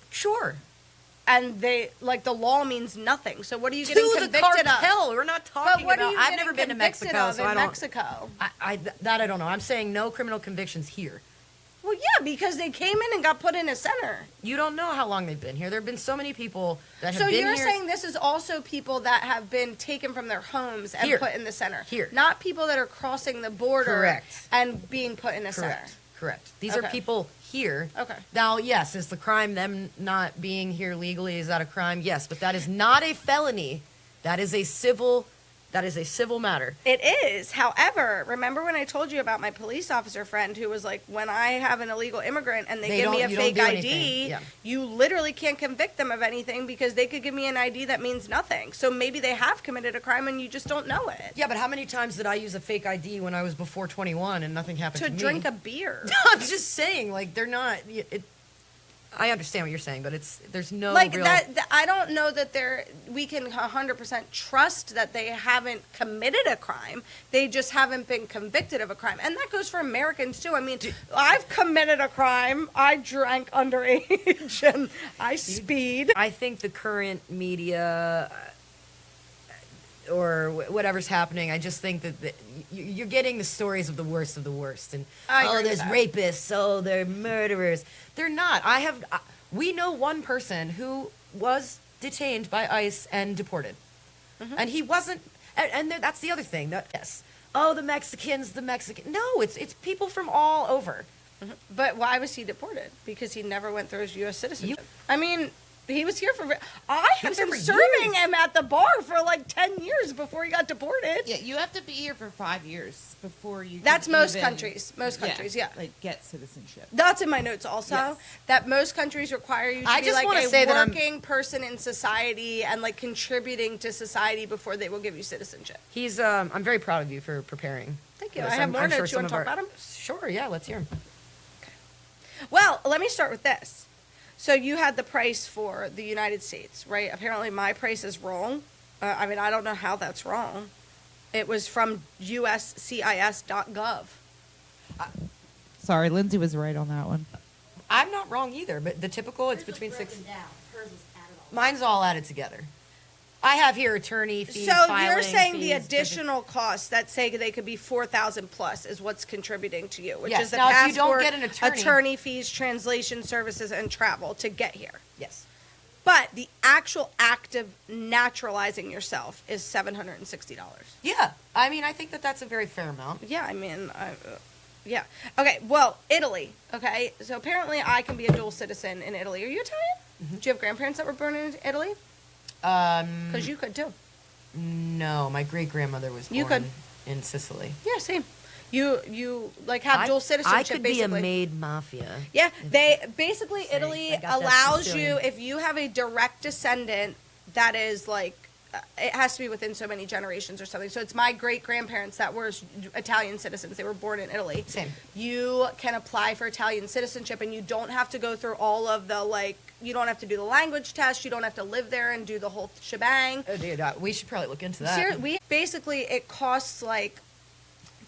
[SPEAKER 1] Sure.
[SPEAKER 2] And they, like, the law means nothing. So what are you getting
[SPEAKER 1] To the
[SPEAKER 2] convicted
[SPEAKER 1] cartel.
[SPEAKER 2] of?
[SPEAKER 1] We're not
[SPEAKER 2] But
[SPEAKER 1] talking
[SPEAKER 2] what
[SPEAKER 1] about.
[SPEAKER 2] are you
[SPEAKER 1] I've
[SPEAKER 2] getting
[SPEAKER 1] never been to
[SPEAKER 2] convicted
[SPEAKER 1] Mexico,
[SPEAKER 2] of
[SPEAKER 1] so
[SPEAKER 2] in
[SPEAKER 1] I don't.
[SPEAKER 2] Mexico?
[SPEAKER 1] That I don't know. I'm saying no criminal convictions here.
[SPEAKER 2] Well, yeah, because they came in and got put in a center.
[SPEAKER 1] You don't know how long they've been here. There have been so many people that have
[SPEAKER 2] So
[SPEAKER 1] been
[SPEAKER 2] you're
[SPEAKER 1] here.
[SPEAKER 2] saying this is also people that have been taken from their homes and
[SPEAKER 1] Here.
[SPEAKER 2] put in the center.
[SPEAKER 1] Here.
[SPEAKER 2] Not people that are crossing the border
[SPEAKER 1] Correct.
[SPEAKER 2] and being put in a
[SPEAKER 1] Correct.
[SPEAKER 2] center.
[SPEAKER 1] Correct. These are
[SPEAKER 2] Okay.
[SPEAKER 1] people here.
[SPEAKER 2] Okay.
[SPEAKER 1] Now, yes, is the crime them not being here legally? Is that a crime? Yes, but that is not a felony. That is a civil matter.
[SPEAKER 2] It is. However, remember when I told you about my police officer friend who was like, when I have an illegal immigrant and they give me a
[SPEAKER 1] you don't
[SPEAKER 2] fake
[SPEAKER 1] do
[SPEAKER 2] ID,
[SPEAKER 1] anything. Yeah.
[SPEAKER 2] you literally can't convict them of anything because they could give me an ID that means nothing. So maybe they have committed a crime and you just don't know it.
[SPEAKER 1] Yeah, but how many times did I use a fake ID when I was before 21 and nothing happened to
[SPEAKER 2] To
[SPEAKER 1] me?
[SPEAKER 2] drink a beer.
[SPEAKER 1] I'm just saying, like, they're not. I understand what you're saying, but there's no
[SPEAKER 2] Like
[SPEAKER 1] real.
[SPEAKER 2] I don't know that we can 100% trust that they haven't committed a crime. They just haven't been convicted of a crime. And that goes for Americans too. I mean, I've committed a crime. I drank underage and I speed.
[SPEAKER 1] I think the current media or whatever's happening, I just think that you're getting the stories of the worst and
[SPEAKER 2] I agree with
[SPEAKER 1] there's
[SPEAKER 2] that.
[SPEAKER 1] rapists, they're murderers. They're not. We know one person who was detained by ICE and deported, and he wasn't. And that's the other thing. Yes. Oh, the Mexicans. No, it's people from all over.
[SPEAKER 2] But why was he deported? Because he never went through his U.S. citizenship. I mean, he was here for. I have
[SPEAKER 1] was here
[SPEAKER 2] been
[SPEAKER 1] for
[SPEAKER 2] serving
[SPEAKER 1] years.
[SPEAKER 2] him at the bar for like 10 years before he got deported.
[SPEAKER 3] Yeah, you have to be here for 5 years before you.
[SPEAKER 2] That's
[SPEAKER 3] can
[SPEAKER 2] most
[SPEAKER 3] even-
[SPEAKER 2] countries. Most countries, yeah.
[SPEAKER 3] like get citizenship.
[SPEAKER 2] That's in my notes also.
[SPEAKER 3] Yes.
[SPEAKER 2] That most countries require you to
[SPEAKER 1] I
[SPEAKER 2] be
[SPEAKER 1] just
[SPEAKER 2] like
[SPEAKER 1] wanna
[SPEAKER 2] a
[SPEAKER 1] say that I'm-
[SPEAKER 2] working person in society and like contributing to society before they will give you citizenship.
[SPEAKER 1] He's. I'm very proud of you for preparing.
[SPEAKER 2] Thank you.
[SPEAKER 1] this.
[SPEAKER 2] I have more
[SPEAKER 1] I'm sure
[SPEAKER 2] notes. You
[SPEAKER 1] some
[SPEAKER 2] want to
[SPEAKER 1] of
[SPEAKER 2] talk about them?
[SPEAKER 1] Sure. Yeah. Let's hear them.
[SPEAKER 2] Well, let me start with this. So you had the price for the United States, right? Apparently my price is wrong. I mean, I don't know how that's wrong. It was from uscis.gov.
[SPEAKER 3] Sorry, Lindsay was right on that one.
[SPEAKER 1] I'm not wrong either, but the typical, it's
[SPEAKER 4] Hers was
[SPEAKER 1] between
[SPEAKER 4] broken
[SPEAKER 1] 6.
[SPEAKER 4] down. Hers was added all.
[SPEAKER 1] Mine's all added together. I have here attorney fees.
[SPEAKER 2] So you're
[SPEAKER 1] filing
[SPEAKER 2] saying the
[SPEAKER 1] fees,
[SPEAKER 2] additional costs that say they could be 4,000 plus is what's contributing to you, which
[SPEAKER 1] Yes.
[SPEAKER 2] is the
[SPEAKER 1] Now, if you
[SPEAKER 2] passport,
[SPEAKER 1] don't get an attorney-
[SPEAKER 2] fees, translation services, and travel to get here.
[SPEAKER 1] Yes.
[SPEAKER 2] But the actual act of naturalizing yourself is $760.
[SPEAKER 1] Yeah. I mean, I think that's a very fair amount.
[SPEAKER 2] Yeah, I mean, yeah. Okay, well, Italy. Okay, so apparently I can be a dual citizen in Italy. Are you Italian? Do you have grandparents that were born in Italy? Because you could too.
[SPEAKER 1] No, my great grandmother was
[SPEAKER 2] You
[SPEAKER 1] born
[SPEAKER 2] could.
[SPEAKER 1] in Sicily.
[SPEAKER 2] Yeah, same. You like have dual citizenship.
[SPEAKER 1] I could
[SPEAKER 2] basically.
[SPEAKER 1] be a maid mafia.
[SPEAKER 2] Yeah, they basically
[SPEAKER 1] Say,
[SPEAKER 2] Italy
[SPEAKER 1] I got that
[SPEAKER 2] allows
[SPEAKER 1] Sicilian.
[SPEAKER 2] you if you have a direct descendant that is like it has to be within so many generations or something. So it's my great grandparents that were Italian citizens. They were born in Italy.
[SPEAKER 1] Same.
[SPEAKER 2] You can apply for Italian citizenship, and you don't have to go through all of the like. You don't have to do the language test. You don't have to live there and do the whole shebang.
[SPEAKER 1] Oh, dude, we should probably look into that.
[SPEAKER 2] Basically it costs like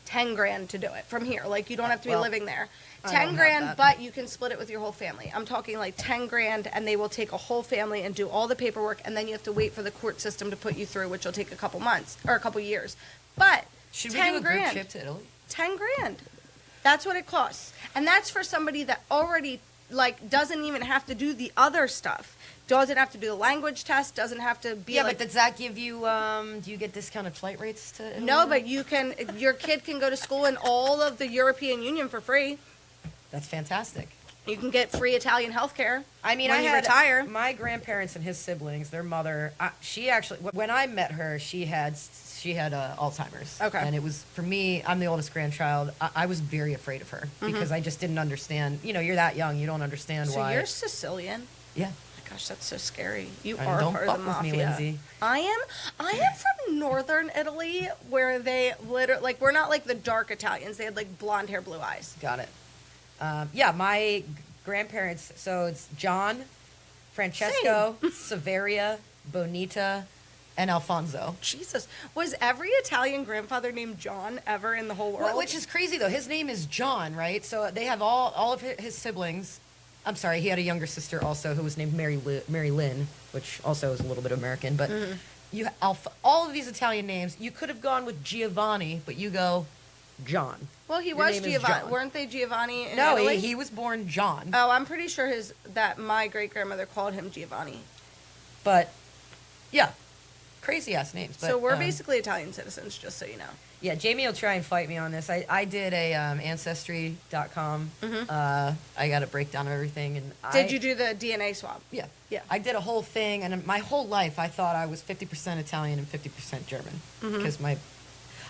[SPEAKER 2] 10 grand to do it from here. Like you don't have to be
[SPEAKER 1] Well,
[SPEAKER 2] living there.
[SPEAKER 1] I
[SPEAKER 2] 10
[SPEAKER 1] don't have
[SPEAKER 2] grand,
[SPEAKER 1] that.
[SPEAKER 2] but you can split it with your whole family. I'm talking like 10 grand, and they will take a whole family and do all the paperwork, and then you have to wait for the court system to put you through, which will take a couple months or a couple years. But
[SPEAKER 1] Should we
[SPEAKER 2] 10
[SPEAKER 1] do a
[SPEAKER 2] grand.
[SPEAKER 1] group trip to Italy?
[SPEAKER 2] 10 grand. That's what it costs. And that's for somebody that already like doesn't even have to do the other stuff. Doesn't have to do the language test, doesn't have to be
[SPEAKER 1] Yeah,
[SPEAKER 2] like
[SPEAKER 1] but does that give you? Do you get discounted flight rates to Italy?
[SPEAKER 2] no, but you can. Your kid can go to school in all of the European Union for free.
[SPEAKER 1] That's fantastic.
[SPEAKER 2] You can get free Italian healthcare.
[SPEAKER 1] I mean,
[SPEAKER 2] when you retire.
[SPEAKER 1] My grandparents and his siblings, their mother. She actually, when I met her, she had Alzheimer's.
[SPEAKER 2] Okay.
[SPEAKER 1] And it was, for me, I'm the oldest grandchild. I was very afraid of her because I just didn't understand. You know, you're that young, you don't understand
[SPEAKER 2] So
[SPEAKER 1] why.
[SPEAKER 2] you're Sicilian.
[SPEAKER 1] Yeah.
[SPEAKER 2] Gosh, that's so scary. You
[SPEAKER 1] And
[SPEAKER 2] are
[SPEAKER 1] don't
[SPEAKER 2] part of the
[SPEAKER 1] fuck with
[SPEAKER 2] mafia.
[SPEAKER 1] me, Lindsay.
[SPEAKER 2] I am from northern Italy, where they literally, like, we're not like the dark Italians. They had like blonde hair, blue eyes.
[SPEAKER 1] Got it. Yeah, my grandparents, so it's John, Francesco, Severia, Bonita, and Alfonso.
[SPEAKER 2] Jesus, was every Italian grandfather named John ever in the whole world?
[SPEAKER 1] Which is crazy, though. His name is John, right? So they have all of his siblings. I'm sorry, he had a younger sister also who was named Mary Lynn, which also is a little bit American. But all of these Italian names, you could have gone with Giovanni, but you go John.
[SPEAKER 2] Well, he
[SPEAKER 1] Your
[SPEAKER 2] was
[SPEAKER 1] name is
[SPEAKER 2] Giovanni.
[SPEAKER 1] John.
[SPEAKER 2] Weren't they Giovanni in
[SPEAKER 1] No,
[SPEAKER 2] Italy?
[SPEAKER 1] he was born John.
[SPEAKER 2] Oh, I'm pretty sure that my great grandmother called him Giovanni.
[SPEAKER 1] But, yeah, crazy ass names. But,
[SPEAKER 2] So we're basically Italian citizens, just so you know.
[SPEAKER 1] Yeah, Jamie will try and fight me on this. I did a Ancestry.com. I got a breakdown of everything. And
[SPEAKER 2] Did you do the DNA swab?
[SPEAKER 1] Yeah.
[SPEAKER 2] Yeah.
[SPEAKER 1] I did a whole thing, and my whole life I thought I was 50% Italian and 50% German. Because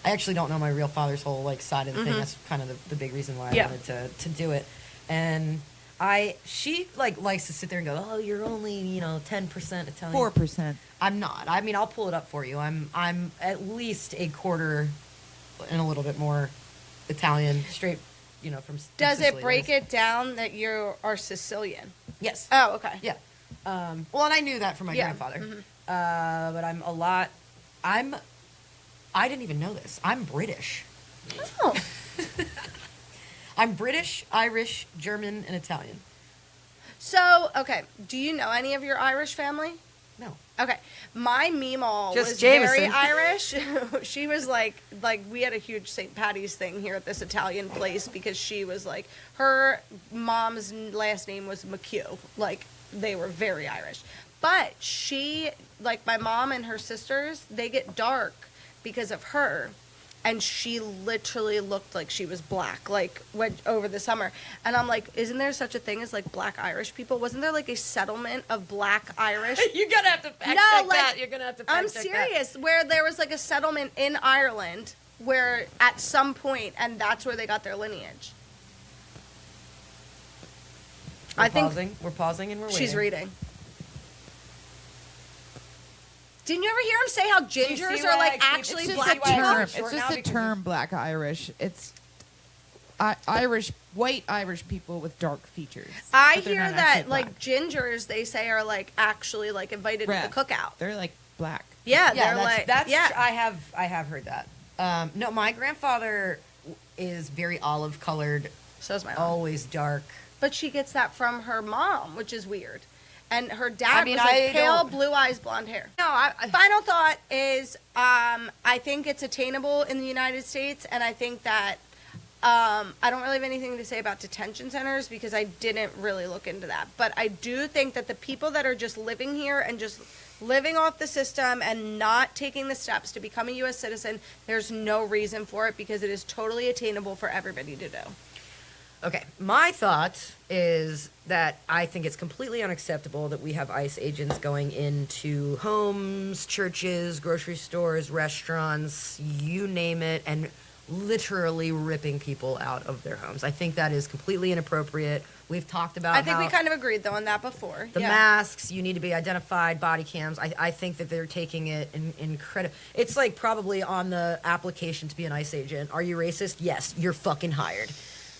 [SPEAKER 1] I actually don't know my real father's whole side of the thing. That's kind of the big reason why I wanted to do it. And she likes to sit there and go, oh, you're only 10% Italian.
[SPEAKER 3] 4%.
[SPEAKER 1] I'm not. I mean, I'll pull it up for you. I'm at least a quarter and a little bit more Italian, straight, from
[SPEAKER 2] Does
[SPEAKER 1] Sicily.
[SPEAKER 2] it break it down that you are Sicilian?
[SPEAKER 1] Yes.
[SPEAKER 2] Oh, okay.
[SPEAKER 1] Yeah. Well, and I knew that from my grandfather. But I'm a lot. I didn't even know this. I'm British.
[SPEAKER 2] Oh.
[SPEAKER 1] I'm British, Irish, German, and Italian.
[SPEAKER 2] So, okay. Do you know any of your Irish family?
[SPEAKER 1] No.
[SPEAKER 2] Okay. My meemaw
[SPEAKER 1] Just
[SPEAKER 2] was
[SPEAKER 1] Jameson.
[SPEAKER 2] very Irish. She was like we had a huge St. Patty's thing here at this Italian place because she was her mom's last name was McHugh. They were very Irish. But she, my mom and her sisters, they get dark because of her. And she literally looked like she was black, over the summer. And I'm like, isn't there such a thing as black Irish people? Wasn't there a settlement of black Irish?
[SPEAKER 1] You're gonna have to fact check that. You're gonna have to fact
[SPEAKER 2] I'm
[SPEAKER 1] check
[SPEAKER 2] serious. Where there was a settlement in Ireland where at some point, and that's where they got their lineage.
[SPEAKER 1] We're pausing and we're waiting.
[SPEAKER 2] She's reading. Didn't you ever hear him say how gingers are actually
[SPEAKER 3] It's
[SPEAKER 2] black
[SPEAKER 3] just a term.
[SPEAKER 2] people?
[SPEAKER 3] It's just a term, black Irish. It's white Irish people with dark features.
[SPEAKER 2] I
[SPEAKER 3] but they're
[SPEAKER 2] hear
[SPEAKER 3] not
[SPEAKER 2] that
[SPEAKER 3] actually black.
[SPEAKER 2] gingers they say are actually invited
[SPEAKER 3] Red.
[SPEAKER 2] to the cookout.
[SPEAKER 3] They're black.
[SPEAKER 2] Yeah,
[SPEAKER 1] Yeah,
[SPEAKER 2] they're
[SPEAKER 1] that's
[SPEAKER 2] yeah.
[SPEAKER 1] I have heard that. No, my grandfather is very olive colored,
[SPEAKER 2] So's my mom.
[SPEAKER 1] always dark.
[SPEAKER 2] But she gets that from her mom, which is weird. And her dad was
[SPEAKER 1] I
[SPEAKER 2] pale,
[SPEAKER 1] don't-
[SPEAKER 2] blue eyes, blonde hair. No, final thought is I think it's attainable in the United States, and I think that I don't really have anything to say about detention centers because I didn't really look into that. But I do think that the people that are just living here and just living off the system and not taking the steps to become a U.S. citizen, there's no reason for it because it is totally attainable for everybody to do.
[SPEAKER 1] Okay, my thought is that I think it's completely unacceptable that we have ICE agents going into homes, churches, grocery stores, restaurants, you name it, and literally ripping people out of their homes. I think that is completely inappropriate. We've talked about
[SPEAKER 2] I think
[SPEAKER 1] how
[SPEAKER 2] we kind of agreed, though, on that before.
[SPEAKER 1] the masks, you need to be identified, body cams. I think that they're taking it incredible. It's probably on the application to be an ICE agent. Are you racist? Yes, you're fucking hired.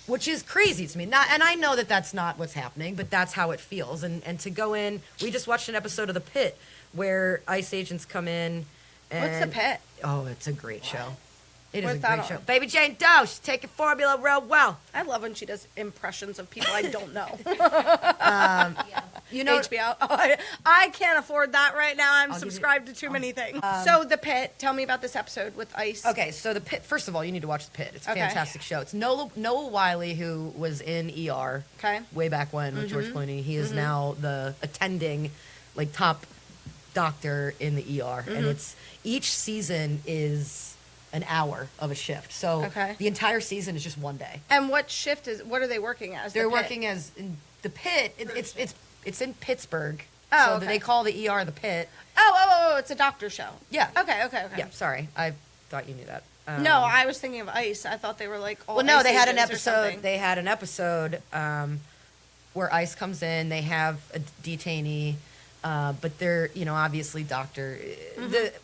[SPEAKER 1] Which is crazy to me. And I know that that's not what's happening, but that's how it feels. And to go in, we just watched an episode of The Pit where ICE agents come in. And,
[SPEAKER 2] What's The Pit?
[SPEAKER 1] Oh, it's a great show. It is
[SPEAKER 2] What's
[SPEAKER 1] a
[SPEAKER 2] that
[SPEAKER 1] great show.
[SPEAKER 2] on?
[SPEAKER 1] Baby Jane Doe, she's taking formula real well.
[SPEAKER 2] I love when she does impressions of people I don't know.
[SPEAKER 1] You know,
[SPEAKER 2] HBO. Oh, I can't afford that right now. I'm
[SPEAKER 1] I'll give you-
[SPEAKER 2] subscribed to too many things. So The Pit. Tell me about this episode with Ice.
[SPEAKER 1] Okay, so The Pit, first of all, you need to watch The Pit. It's a
[SPEAKER 2] Okay.
[SPEAKER 1] fantastic show. It's Noah Wiley, who was in ER
[SPEAKER 2] Okay.
[SPEAKER 1] way back when with George Clooney. He is now the attending, top doctor in the ER. And it's each season is an hour of a shift. So the entire season is just one day.
[SPEAKER 2] And what are they working as?
[SPEAKER 1] They're working as in the pit. It's in Pittsburgh.
[SPEAKER 2] Oh,
[SPEAKER 1] so
[SPEAKER 2] okay.
[SPEAKER 1] they call the ER the pit.
[SPEAKER 2] Oh, it's a doctor show.
[SPEAKER 1] Yeah.
[SPEAKER 2] Okay.
[SPEAKER 1] Yeah, sorry. I thought you knew that.
[SPEAKER 2] No, I was thinking of ICE. I thought they were like all
[SPEAKER 1] Well, no,
[SPEAKER 2] ICE
[SPEAKER 1] they had an
[SPEAKER 2] agents or
[SPEAKER 1] episode.
[SPEAKER 2] something.
[SPEAKER 1] They had an episode where ICE comes in. They have a detainee, but they're obviously doctor.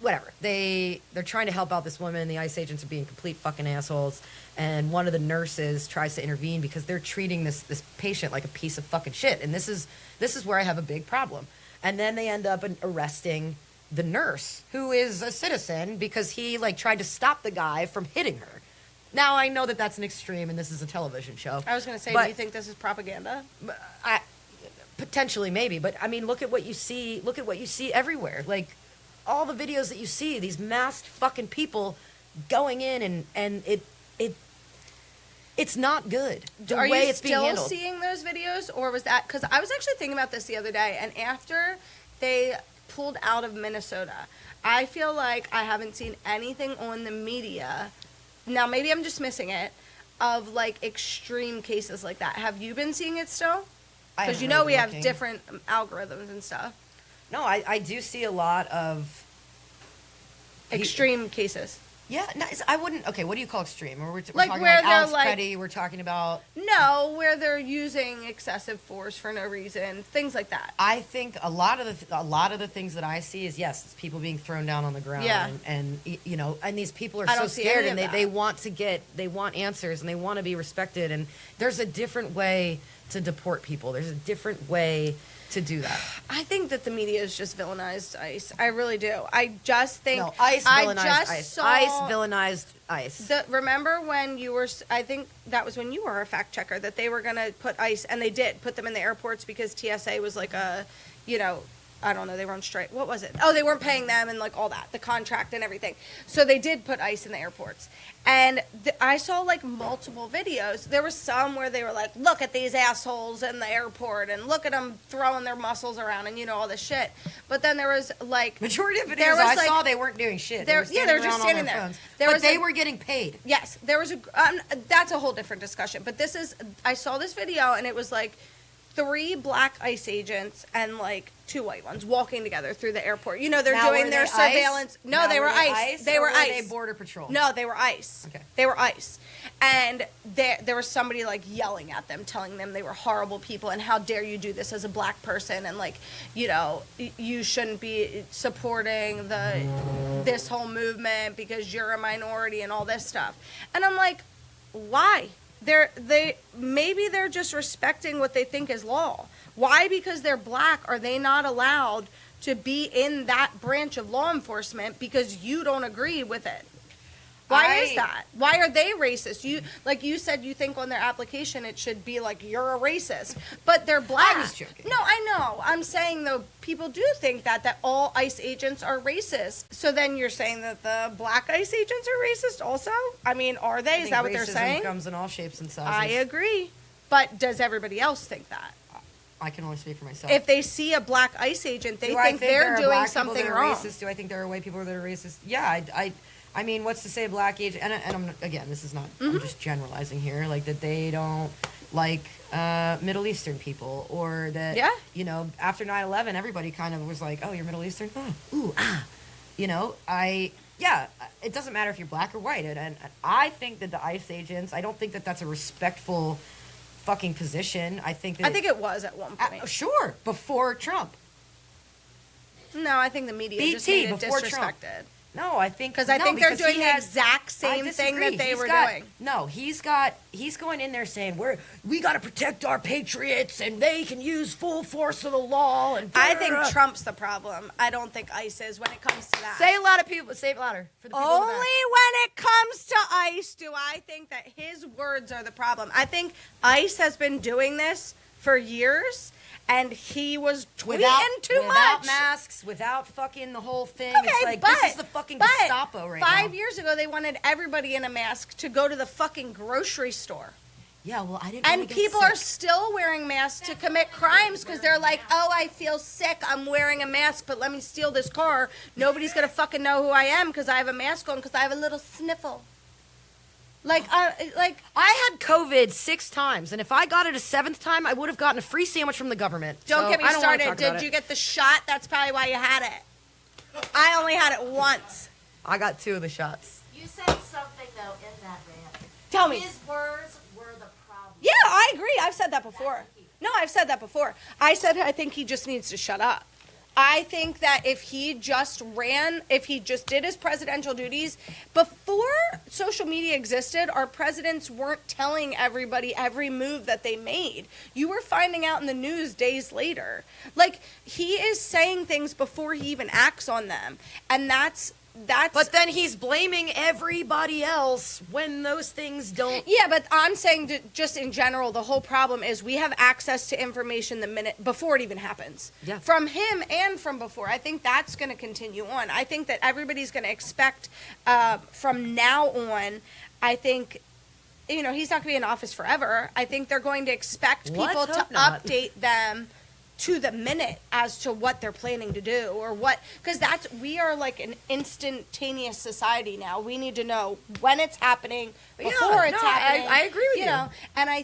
[SPEAKER 1] Whatever. They're trying to help out this woman. The ICE agents are being complete fucking assholes. And one of the nurses tries to intervene because they're treating this patient like a piece of fucking shit. And this is where I have a big problem. And then they end up arresting the nurse, who is a citizen, because he tried to stop the guy from hitting her. Now I know that that's an extreme, and this is a television show.
[SPEAKER 2] I was going to say,
[SPEAKER 1] but
[SPEAKER 2] do you think this is propaganda?
[SPEAKER 1] Potentially, maybe, but I mean, look at what you see. Look at what you see everywhere. Like all the videos that you see, these masked fucking people going in, and it's not good.
[SPEAKER 2] Are you still seeing those videos, or was that because I was actually thinking about this the other day, and after they pulled out of Minnesota, I feel like I haven't seen anything on the media. Now maybe I'm just missing it, of extreme cases like that. Have you been seeing it still? Because we have different algorithms and stuff.
[SPEAKER 1] No, I do see a lot of
[SPEAKER 2] extreme cases.
[SPEAKER 1] Yeah, no, I wouldn't. Okay, what do you call extreme? We're talking
[SPEAKER 2] where
[SPEAKER 1] about
[SPEAKER 2] they're
[SPEAKER 1] Alex Petty. We're talking about
[SPEAKER 2] where they're using excessive force for no reason, things like that.
[SPEAKER 1] I think a lot of the things that I see is it's people being thrown down on the ground.
[SPEAKER 2] Yeah.
[SPEAKER 1] and these people are so scared, and they want answers, and they want to be respected. And there's a different way to deport people. There's a different way to do that.
[SPEAKER 2] I think that the media has just villainized ICE. I really do. I just think
[SPEAKER 1] ICE villainized ICE. ICE villainized ICE.
[SPEAKER 2] Remember when you were? I think that was when you were a fact checker, that they were going to put ICE, and they did put them in the airports because TSA was I don't know, they were on strike. What was it? Oh, they weren't paying them and all that, the contract and everything. So they did put ICE in the airports. And I saw multiple videos. There was some where they were look at these assholes in the airport and look at them throwing their muscles around and all this shit. But then there was
[SPEAKER 1] majority of videos I saw, they weren't doing shit. They were
[SPEAKER 2] just standing there.
[SPEAKER 1] Phones, but they were getting paid.
[SPEAKER 2] Yes, there was that's a whole different discussion. But I saw this video and it was 3 black ICE agents and 2 white ones walking together through the airport. They're doing their surveillance.
[SPEAKER 1] ICE?
[SPEAKER 2] No, they were ICE. They were ICE.
[SPEAKER 1] Were they Border Patrol?
[SPEAKER 2] No, they were ICE.
[SPEAKER 1] Okay.
[SPEAKER 2] They were ICE. And there was somebody yelling at them, telling them they were horrible people and how dare you do this as a black person, and you shouldn't be supporting this whole movement because you're a minority and all this stuff. And I'm like, why? Maybe they're just respecting what they think is law. Why? Because they're black, are they not allowed to be in that branch of law enforcement because you don't agree with it? Why is that? Why are they racist? You said you think on their application it should be you're a racist, but they're black.
[SPEAKER 1] I was joking.
[SPEAKER 2] No, I know. I'm saying though, people do think that all ICE agents are racist. So then you're saying that the black ICE agents are racist also? I mean, are they? Is that what they're saying?
[SPEAKER 1] Racism comes in all shapes and sizes.
[SPEAKER 2] I agree. But does everybody else think that?
[SPEAKER 1] I can only speak for myself.
[SPEAKER 2] If they see a black ICE agent, they think they're doing something wrong.
[SPEAKER 1] Racist? Do I think there are white people that are racist? Yeah, I mean, what's to say a black agent? And I'm, again, this is not. I'm just generalizing here. That they don't like Middle Eastern people, or that after 9/11, everybody kind of was like, "Oh, you're Middle Eastern? Oh, ooh, ah." It doesn't matter if you're black or white. And I think that the ICE agents. I don't think that that's a respectful fucking position. I think
[SPEAKER 2] it was at one point.
[SPEAKER 1] Sure, before Trump.
[SPEAKER 2] No, I think the media just made it disrespected. Trump.
[SPEAKER 1] No, I think
[SPEAKER 2] because they're doing the exact same thing that they were doing.
[SPEAKER 1] No, he's going in there saying we got to protect our patriots and they can use full force of the law. And
[SPEAKER 2] I think Trump's the problem. I don't think ICE is when it comes to that.
[SPEAKER 1] Say a lot of people. Say it louder. For the people
[SPEAKER 2] only when it comes to ICE do I think that his words are the problem. I think ICE has been doing this for years. And he was tweeting too much.
[SPEAKER 1] Without masks, without fucking the whole thing.
[SPEAKER 2] Okay,
[SPEAKER 1] it's this is the fucking Gestapo right now.
[SPEAKER 2] 5 years ago, they wanted everybody in a mask to go to the fucking grocery store.
[SPEAKER 1] Yeah, well, I didn't.
[SPEAKER 2] And people are still wearing masks to commit crimes because they're like, oh, I feel sick. I'm wearing a mask, but let me steal this car. Nobody's going to fucking know who I am because I have a mask on because I have a little sniffle. I
[SPEAKER 1] had COVID 6 times, and if I got it a 7th time, I would have gotten a free sandwich from the government.
[SPEAKER 2] Don't get me started. Did you get the shot? That's probably why you had it. I only had it once.
[SPEAKER 1] I got 2 of the shots.
[SPEAKER 4] You said something, though, in that rant.
[SPEAKER 2] Tell me.
[SPEAKER 4] His words were the problem.
[SPEAKER 2] Yeah, I agree. I've said that before. No, I've said that before. I said I think he just needs to shut up. I think that if he just did his presidential duties, before social media existed, our presidents weren't telling everybody every move that they made. You were finding out in the news days later. Like, he is saying things before he even acts on them. And that's But
[SPEAKER 1] then he's blaming everybody else when those things don't.
[SPEAKER 2] Yeah, but I'm saying just in general, the whole problem is we have access to information the minute before it even happens.
[SPEAKER 1] Yeah.
[SPEAKER 2] From him and from before. I think that's going to continue on. I think that everybody's going to expect from now on, I think, he's not going to be in office forever. I think they're going to expect people to update them to the minute as to what they're planning to do or what, because we are like an instantaneous society now. We need to know when it's happening, before it's happening.
[SPEAKER 1] I agree with you.
[SPEAKER 2] And I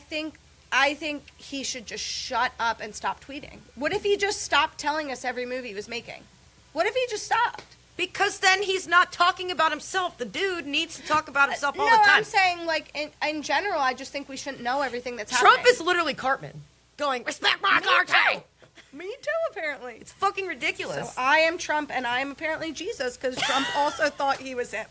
[SPEAKER 2] think he should just shut up and stop tweeting. What if he just stopped telling us every move he was making? What if he just stopped?
[SPEAKER 1] Because then he's not talking about himself. The dude needs to talk about himself all the time.
[SPEAKER 2] No, I'm saying, like, in general, I just think we shouldn't know everything that's happening.
[SPEAKER 1] Trump is literally Cartman going, respect my authority.
[SPEAKER 2] Me too, apparently.
[SPEAKER 1] It's fucking ridiculous.
[SPEAKER 2] So I am Trump, and I am apparently Jesus, because Trump also thought he was him.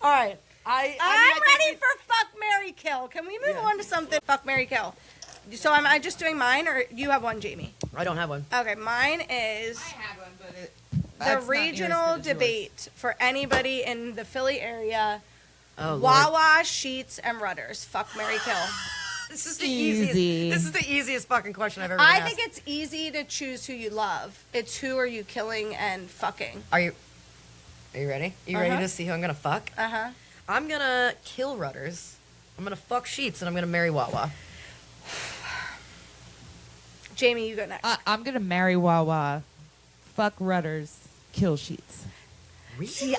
[SPEAKER 1] All right.
[SPEAKER 2] I'm ready for fuck, marry, kill. Can we move on to something? Fuck, marry, kill. So am I just doing mine, or you have one, Jamie?
[SPEAKER 1] I don't have one.
[SPEAKER 2] Okay, mine is
[SPEAKER 3] I have one, but
[SPEAKER 2] the regional debate for anybody in the Philly area.
[SPEAKER 1] Oh,
[SPEAKER 2] Wawa, Sheetz, and Rutters. Fuck, marry, kill.
[SPEAKER 1] This is the easiest fucking question I've ever been
[SPEAKER 2] I
[SPEAKER 1] asked.
[SPEAKER 2] think it's easy to choose who you love. It's who are you killing and fucking.
[SPEAKER 1] Are you ready? You ready to see who I'm gonna fuck?
[SPEAKER 2] Uh-huh.
[SPEAKER 1] I'm gonna kill Rutters. I'm gonna fuck Sheetz, and I'm gonna marry Wawa.
[SPEAKER 2] Jamie, you go next.
[SPEAKER 3] I'm gonna marry Wawa, fuck Rutters, kill Sheetz.
[SPEAKER 1] Really?
[SPEAKER 2] See,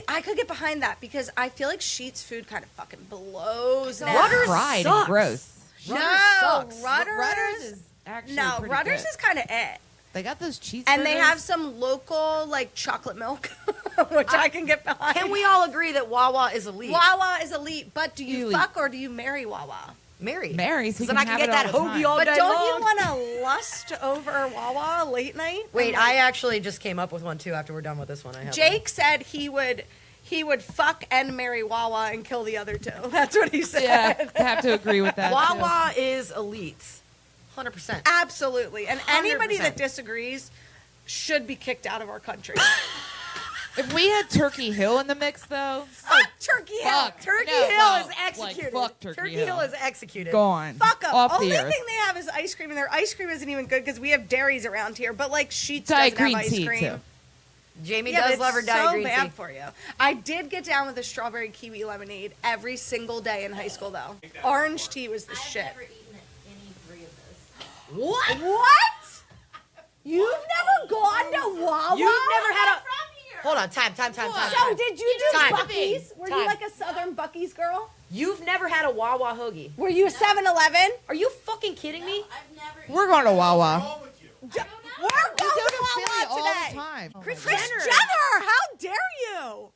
[SPEAKER 2] I could get behind that because I feel like Sheetz food kind of fucking blows now.
[SPEAKER 1] Rutters
[SPEAKER 3] fried
[SPEAKER 1] sucks.
[SPEAKER 3] and gross.
[SPEAKER 1] Rutters
[SPEAKER 2] Rutters
[SPEAKER 3] is actually pretty
[SPEAKER 2] Rutters
[SPEAKER 3] good.
[SPEAKER 2] is kind of it.
[SPEAKER 3] They got those cheese
[SPEAKER 2] And they
[SPEAKER 3] burgers.
[SPEAKER 2] have some local, like, chocolate milk, which I can get behind.
[SPEAKER 1] Can we all agree that Wawa is elite?
[SPEAKER 2] Wawa is elite, but do you
[SPEAKER 3] Elite.
[SPEAKER 2] fuck or do you marry Wawa?
[SPEAKER 1] Marry.
[SPEAKER 3] So
[SPEAKER 1] then I can get that hoagie all
[SPEAKER 2] But
[SPEAKER 1] day
[SPEAKER 2] don't
[SPEAKER 1] long.
[SPEAKER 2] you want to lust over Wawa late night?
[SPEAKER 1] Wait, I actually just came up with one too after we're done with this one. I have
[SPEAKER 2] Jake said he would fuck and marry Wawa and kill the other two. That's what he said.
[SPEAKER 3] Yeah, I have to agree with that.
[SPEAKER 1] one. Wawa is elite. 100%.
[SPEAKER 2] Absolutely. And anybody
[SPEAKER 1] 100%.
[SPEAKER 2] that disagrees should be kicked out of our country.
[SPEAKER 3] If we had Turkey Hill in the mix, though,
[SPEAKER 2] Fuck Turkey Hill.
[SPEAKER 3] Fuck.
[SPEAKER 1] Turkey
[SPEAKER 3] No,
[SPEAKER 1] Hill
[SPEAKER 3] well,
[SPEAKER 1] is executed.
[SPEAKER 3] like, fuck Turkey Hill.
[SPEAKER 1] Hill is executed.
[SPEAKER 3] gone.
[SPEAKER 2] Fuck them.
[SPEAKER 3] Off
[SPEAKER 2] Only
[SPEAKER 3] the earth.
[SPEAKER 2] thing they have is ice cream, and their ice cream isn't even good because we have dairies around here. But like Sheetz
[SPEAKER 3] Diet
[SPEAKER 2] doesn't
[SPEAKER 3] green
[SPEAKER 2] have ice
[SPEAKER 3] tea,
[SPEAKER 2] cream.
[SPEAKER 3] too.
[SPEAKER 1] Jamie
[SPEAKER 2] Yeah, but
[SPEAKER 1] does love her
[SPEAKER 2] it's
[SPEAKER 1] diet
[SPEAKER 2] so
[SPEAKER 1] green
[SPEAKER 2] bad
[SPEAKER 1] tea.
[SPEAKER 2] for you. I did get down with a strawberry kiwi lemonade every single day in high school, though. Orange tea was the
[SPEAKER 4] I've
[SPEAKER 2] shit.
[SPEAKER 4] never eaten any 3 of those.
[SPEAKER 1] What?
[SPEAKER 2] What? You've never gone to Wawa?
[SPEAKER 1] You've never had a...
[SPEAKER 4] From here.
[SPEAKER 1] Hold on, time.
[SPEAKER 2] So did you do
[SPEAKER 1] Time.
[SPEAKER 2] Buc-ee's? Were you
[SPEAKER 1] Time.
[SPEAKER 2] like a Southern Buc-ee's girl?
[SPEAKER 1] You've never had a Wawa hoagie.
[SPEAKER 2] Were you a 7-Eleven?
[SPEAKER 1] Are you fucking kidding me?
[SPEAKER 4] I've never eaten.
[SPEAKER 3] We're going to Wawa.
[SPEAKER 5] wrong with you?
[SPEAKER 2] We're
[SPEAKER 3] We
[SPEAKER 2] going
[SPEAKER 3] go
[SPEAKER 2] to
[SPEAKER 3] to Philly
[SPEAKER 2] Wawa
[SPEAKER 3] all
[SPEAKER 2] today.
[SPEAKER 3] the time.
[SPEAKER 2] Kris
[SPEAKER 1] Jenner.
[SPEAKER 2] Jenner, how dare you?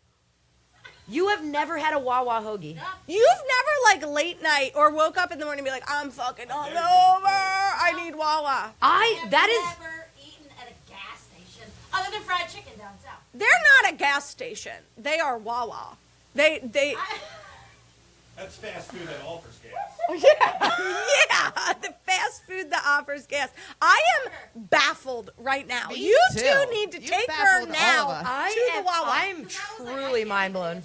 [SPEAKER 1] You have never had a Wawa hoagie.
[SPEAKER 2] You've never, like, late night or woke up in the morning and be like, I'm fucking hungover. I need Wawa.
[SPEAKER 4] I've
[SPEAKER 1] That is...
[SPEAKER 4] never eaten at a gas station other than fried chicken down south.
[SPEAKER 2] They're not a gas station. They are Wawa. They
[SPEAKER 5] That's fast food that offers gas.
[SPEAKER 2] yeah, the fast food that offers gas. I am baffled right now.
[SPEAKER 3] Me
[SPEAKER 2] You
[SPEAKER 3] too.
[SPEAKER 2] two need to
[SPEAKER 3] You've
[SPEAKER 2] take her
[SPEAKER 3] baffled all
[SPEAKER 2] now
[SPEAKER 3] of us.
[SPEAKER 2] to the Wawa.
[SPEAKER 1] I'm truly mind blown.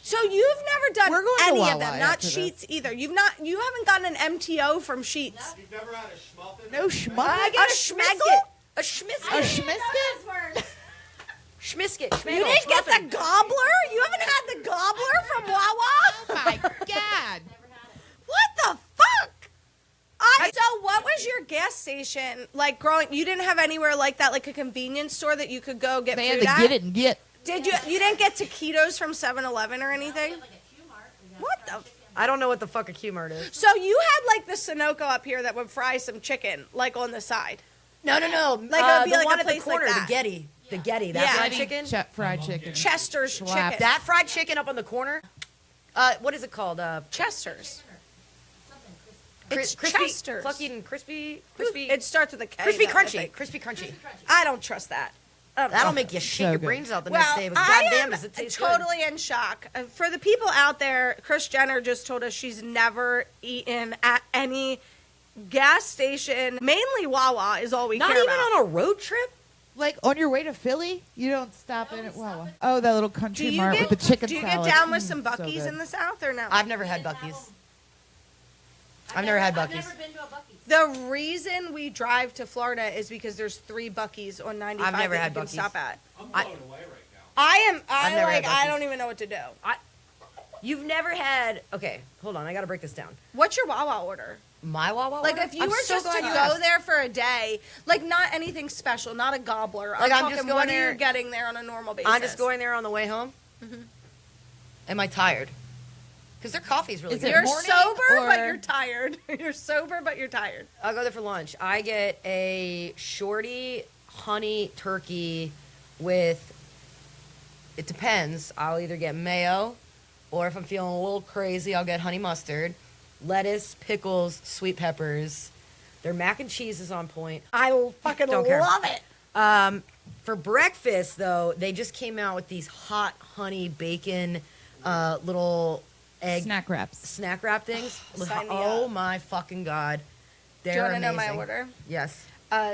[SPEAKER 2] So you've never done
[SPEAKER 3] We're going to
[SPEAKER 2] any of
[SPEAKER 3] Wawa
[SPEAKER 2] them, not
[SPEAKER 3] after this.
[SPEAKER 2] Sheetz either. You haven't gotten an MTO from Sheetz.
[SPEAKER 5] You've never had a schmuffin?
[SPEAKER 3] No schmuck.
[SPEAKER 1] I
[SPEAKER 2] A
[SPEAKER 1] get a
[SPEAKER 2] schmegget.
[SPEAKER 1] A schmisket.
[SPEAKER 3] A schmisket?
[SPEAKER 1] Schmisket.
[SPEAKER 2] You didn't get the gobbler? You haven't had the gobbler from Wawa?
[SPEAKER 3] Oh my God.
[SPEAKER 2] station, like growing, you didn't have anywhere like that, like a convenience store that you could go get
[SPEAKER 3] They
[SPEAKER 2] food
[SPEAKER 3] had
[SPEAKER 2] at?
[SPEAKER 3] to get it and get.
[SPEAKER 2] Did you? You didn't get taquitos from 7-Eleven or anything?
[SPEAKER 4] Like a Q-Mart. We got
[SPEAKER 2] What
[SPEAKER 4] fried
[SPEAKER 2] the?
[SPEAKER 4] chicken.
[SPEAKER 1] I don't know what the fuck a Q-Mart is.
[SPEAKER 2] So you had like the Sunoco up here that would fry some chicken, like on the side.
[SPEAKER 1] No.
[SPEAKER 2] Like, it would be
[SPEAKER 1] the
[SPEAKER 2] like
[SPEAKER 1] one
[SPEAKER 2] a
[SPEAKER 1] at the
[SPEAKER 2] place like
[SPEAKER 1] corner,
[SPEAKER 2] that.
[SPEAKER 1] the Getty. The Getty, that
[SPEAKER 2] Yeah.
[SPEAKER 1] fried
[SPEAKER 3] Getty
[SPEAKER 1] chicken.
[SPEAKER 3] fried chicken.
[SPEAKER 2] Chester's
[SPEAKER 3] Slap.
[SPEAKER 2] chicken.
[SPEAKER 1] That fried chicken up on the corner. What is it called?
[SPEAKER 2] Chester's.
[SPEAKER 4] Something crispy.
[SPEAKER 2] It's Chester's.
[SPEAKER 1] Fucking crispy.
[SPEAKER 2] It starts with a K.
[SPEAKER 1] Crispy
[SPEAKER 2] though, I
[SPEAKER 1] crunchy.
[SPEAKER 2] think.
[SPEAKER 1] Crispy crunchy.
[SPEAKER 2] I don't trust that.
[SPEAKER 1] That'll make you shit
[SPEAKER 3] So
[SPEAKER 1] your
[SPEAKER 3] good.
[SPEAKER 1] brains out the
[SPEAKER 2] Well,
[SPEAKER 1] next day, but
[SPEAKER 2] I
[SPEAKER 1] goddamn
[SPEAKER 2] am
[SPEAKER 1] does it taste
[SPEAKER 2] totally in shock. For the people out there, Kris Jenner just told us she's never eaten at any gas station. Mainly Wawa is all we
[SPEAKER 1] good. Not
[SPEAKER 2] care
[SPEAKER 1] even
[SPEAKER 2] about.
[SPEAKER 1] on a road trip?
[SPEAKER 3] Like on your way to Philly, you don't stop in at Wawa. Oh, that little country
[SPEAKER 2] Do you
[SPEAKER 3] mart
[SPEAKER 2] get
[SPEAKER 3] with the chicken
[SPEAKER 2] Do you
[SPEAKER 3] salad.
[SPEAKER 2] get down with some
[SPEAKER 3] So
[SPEAKER 2] Buc-ee's
[SPEAKER 3] good.
[SPEAKER 2] in the South or no?
[SPEAKER 1] I've never had Buc-ee's. I've never had
[SPEAKER 4] I've
[SPEAKER 1] Buc-ee's.
[SPEAKER 4] never been to a Buc-ee's.
[SPEAKER 2] The reason we drive to Florida is because there's 3 Buc-ee's on 95
[SPEAKER 1] I've never
[SPEAKER 2] that
[SPEAKER 1] had
[SPEAKER 2] you can
[SPEAKER 1] Buc-ee's.
[SPEAKER 2] stop at.
[SPEAKER 5] I'm
[SPEAKER 1] I-
[SPEAKER 5] blown away right now.
[SPEAKER 2] I
[SPEAKER 1] never had
[SPEAKER 2] I
[SPEAKER 1] Buc-ee's.
[SPEAKER 2] don't even know what to do.
[SPEAKER 1] You've never had... Okay, hold on. I got to break this down.
[SPEAKER 2] What's your Wawa order?
[SPEAKER 1] My Wawa
[SPEAKER 2] Like,
[SPEAKER 1] order?
[SPEAKER 2] if you
[SPEAKER 1] I'm
[SPEAKER 2] were
[SPEAKER 1] so
[SPEAKER 2] just to
[SPEAKER 1] glad you
[SPEAKER 2] go
[SPEAKER 1] asked.
[SPEAKER 2] there for a day, like, not anything special, not a gobbler.
[SPEAKER 1] Like, I'm
[SPEAKER 2] talking,
[SPEAKER 1] just
[SPEAKER 2] what
[SPEAKER 1] going
[SPEAKER 2] are
[SPEAKER 1] there-
[SPEAKER 2] you getting there on a normal basis?
[SPEAKER 1] I'm just going there on the way home. Am I tired? Because their coffee's really
[SPEAKER 3] Is
[SPEAKER 1] good.
[SPEAKER 3] it
[SPEAKER 2] You're
[SPEAKER 3] morning
[SPEAKER 2] sober, but
[SPEAKER 3] or-
[SPEAKER 2] you're tired. You're sober, but you're tired.
[SPEAKER 1] I'll go there for lunch. I get a shorty honey turkey with, it depends. I'll either get mayo, or if I'm feeling a little crazy, I'll get honey mustard, lettuce, pickles, sweet peppers. Their mac and cheese is on point.
[SPEAKER 2] I fucking
[SPEAKER 1] Don't care.
[SPEAKER 2] love it.
[SPEAKER 1] For breakfast, though, they just came out with these hot honey bacon little egg
[SPEAKER 3] Snack wraps.
[SPEAKER 1] snack wrap things.
[SPEAKER 2] Sign me
[SPEAKER 1] Oh
[SPEAKER 2] up.
[SPEAKER 1] my fucking God. They're
[SPEAKER 2] Do you want to know
[SPEAKER 1] amazing.
[SPEAKER 2] my order?
[SPEAKER 1] Yes.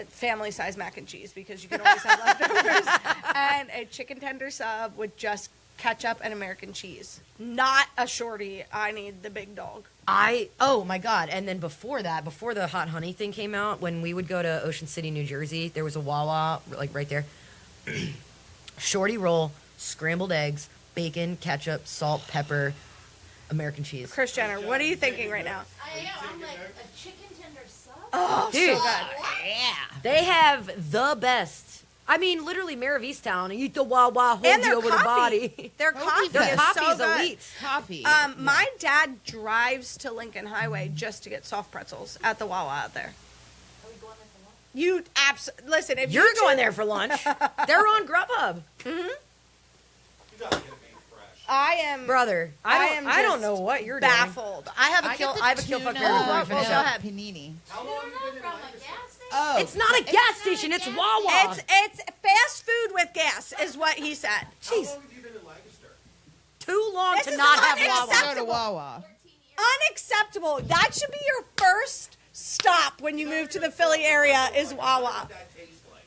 [SPEAKER 2] Family size mac and cheese because you can always have leftovers, and a chicken tender sub with just ketchup and American cheese. Not a shorty. I need the big dog.
[SPEAKER 1] Oh my God. And then before that, before the hot honey thing came out, when we would go to Ocean City, New Jersey, there was a Wawa, like right there. Shorty roll, scrambled eggs, bacon, ketchup, salt, pepper, American cheese.
[SPEAKER 2] Kris Jenner, what are you thinking right now?
[SPEAKER 4] I'm like a chicken tender sub.
[SPEAKER 2] Oh,
[SPEAKER 1] Dude.
[SPEAKER 2] so good.
[SPEAKER 1] They have the best. I mean, literally, Mayor of Easttown, eat the Wawa, hold
[SPEAKER 2] And
[SPEAKER 1] you
[SPEAKER 2] their
[SPEAKER 1] over the
[SPEAKER 2] coffee.
[SPEAKER 1] body.
[SPEAKER 2] Their coffee
[SPEAKER 3] Their
[SPEAKER 2] is
[SPEAKER 1] coffee
[SPEAKER 2] so
[SPEAKER 1] is
[SPEAKER 2] good.
[SPEAKER 1] elite.
[SPEAKER 3] Coffee.
[SPEAKER 2] My dad drives to Lincoln Highway just to get soft pretzels at the Wawa out there.
[SPEAKER 4] Are we going there for lunch?
[SPEAKER 2] You listen. If
[SPEAKER 1] You're
[SPEAKER 2] you
[SPEAKER 1] going there for lunch. They're on Grubhub.
[SPEAKER 5] You gotta get it made fresh.
[SPEAKER 2] I am
[SPEAKER 1] Brother, I don't
[SPEAKER 2] just
[SPEAKER 1] know what you're
[SPEAKER 2] baffled.
[SPEAKER 1] doing. I have a
[SPEAKER 3] I
[SPEAKER 1] kill.
[SPEAKER 3] get the
[SPEAKER 1] I have a kill fuck
[SPEAKER 3] tuna
[SPEAKER 1] Mary before we
[SPEAKER 2] well,
[SPEAKER 1] finish
[SPEAKER 2] go
[SPEAKER 1] up.
[SPEAKER 2] ahead.
[SPEAKER 3] panini.
[SPEAKER 5] How long have you been in
[SPEAKER 4] From a
[SPEAKER 5] Lancaster?
[SPEAKER 4] gas station?
[SPEAKER 3] Oh,
[SPEAKER 1] It's not a gas station. It's Wawa.
[SPEAKER 2] It's fast food with gas, is what he said.
[SPEAKER 5] How long have you been in Lancaster?
[SPEAKER 1] Too long
[SPEAKER 2] This
[SPEAKER 1] to
[SPEAKER 2] is
[SPEAKER 1] not have
[SPEAKER 2] unacceptable.
[SPEAKER 1] Wawa.
[SPEAKER 3] Go to Wawa.
[SPEAKER 2] Unacceptable. That should be your first stop when you move to the Philly area is Wawa.
[SPEAKER 5] What that taste like?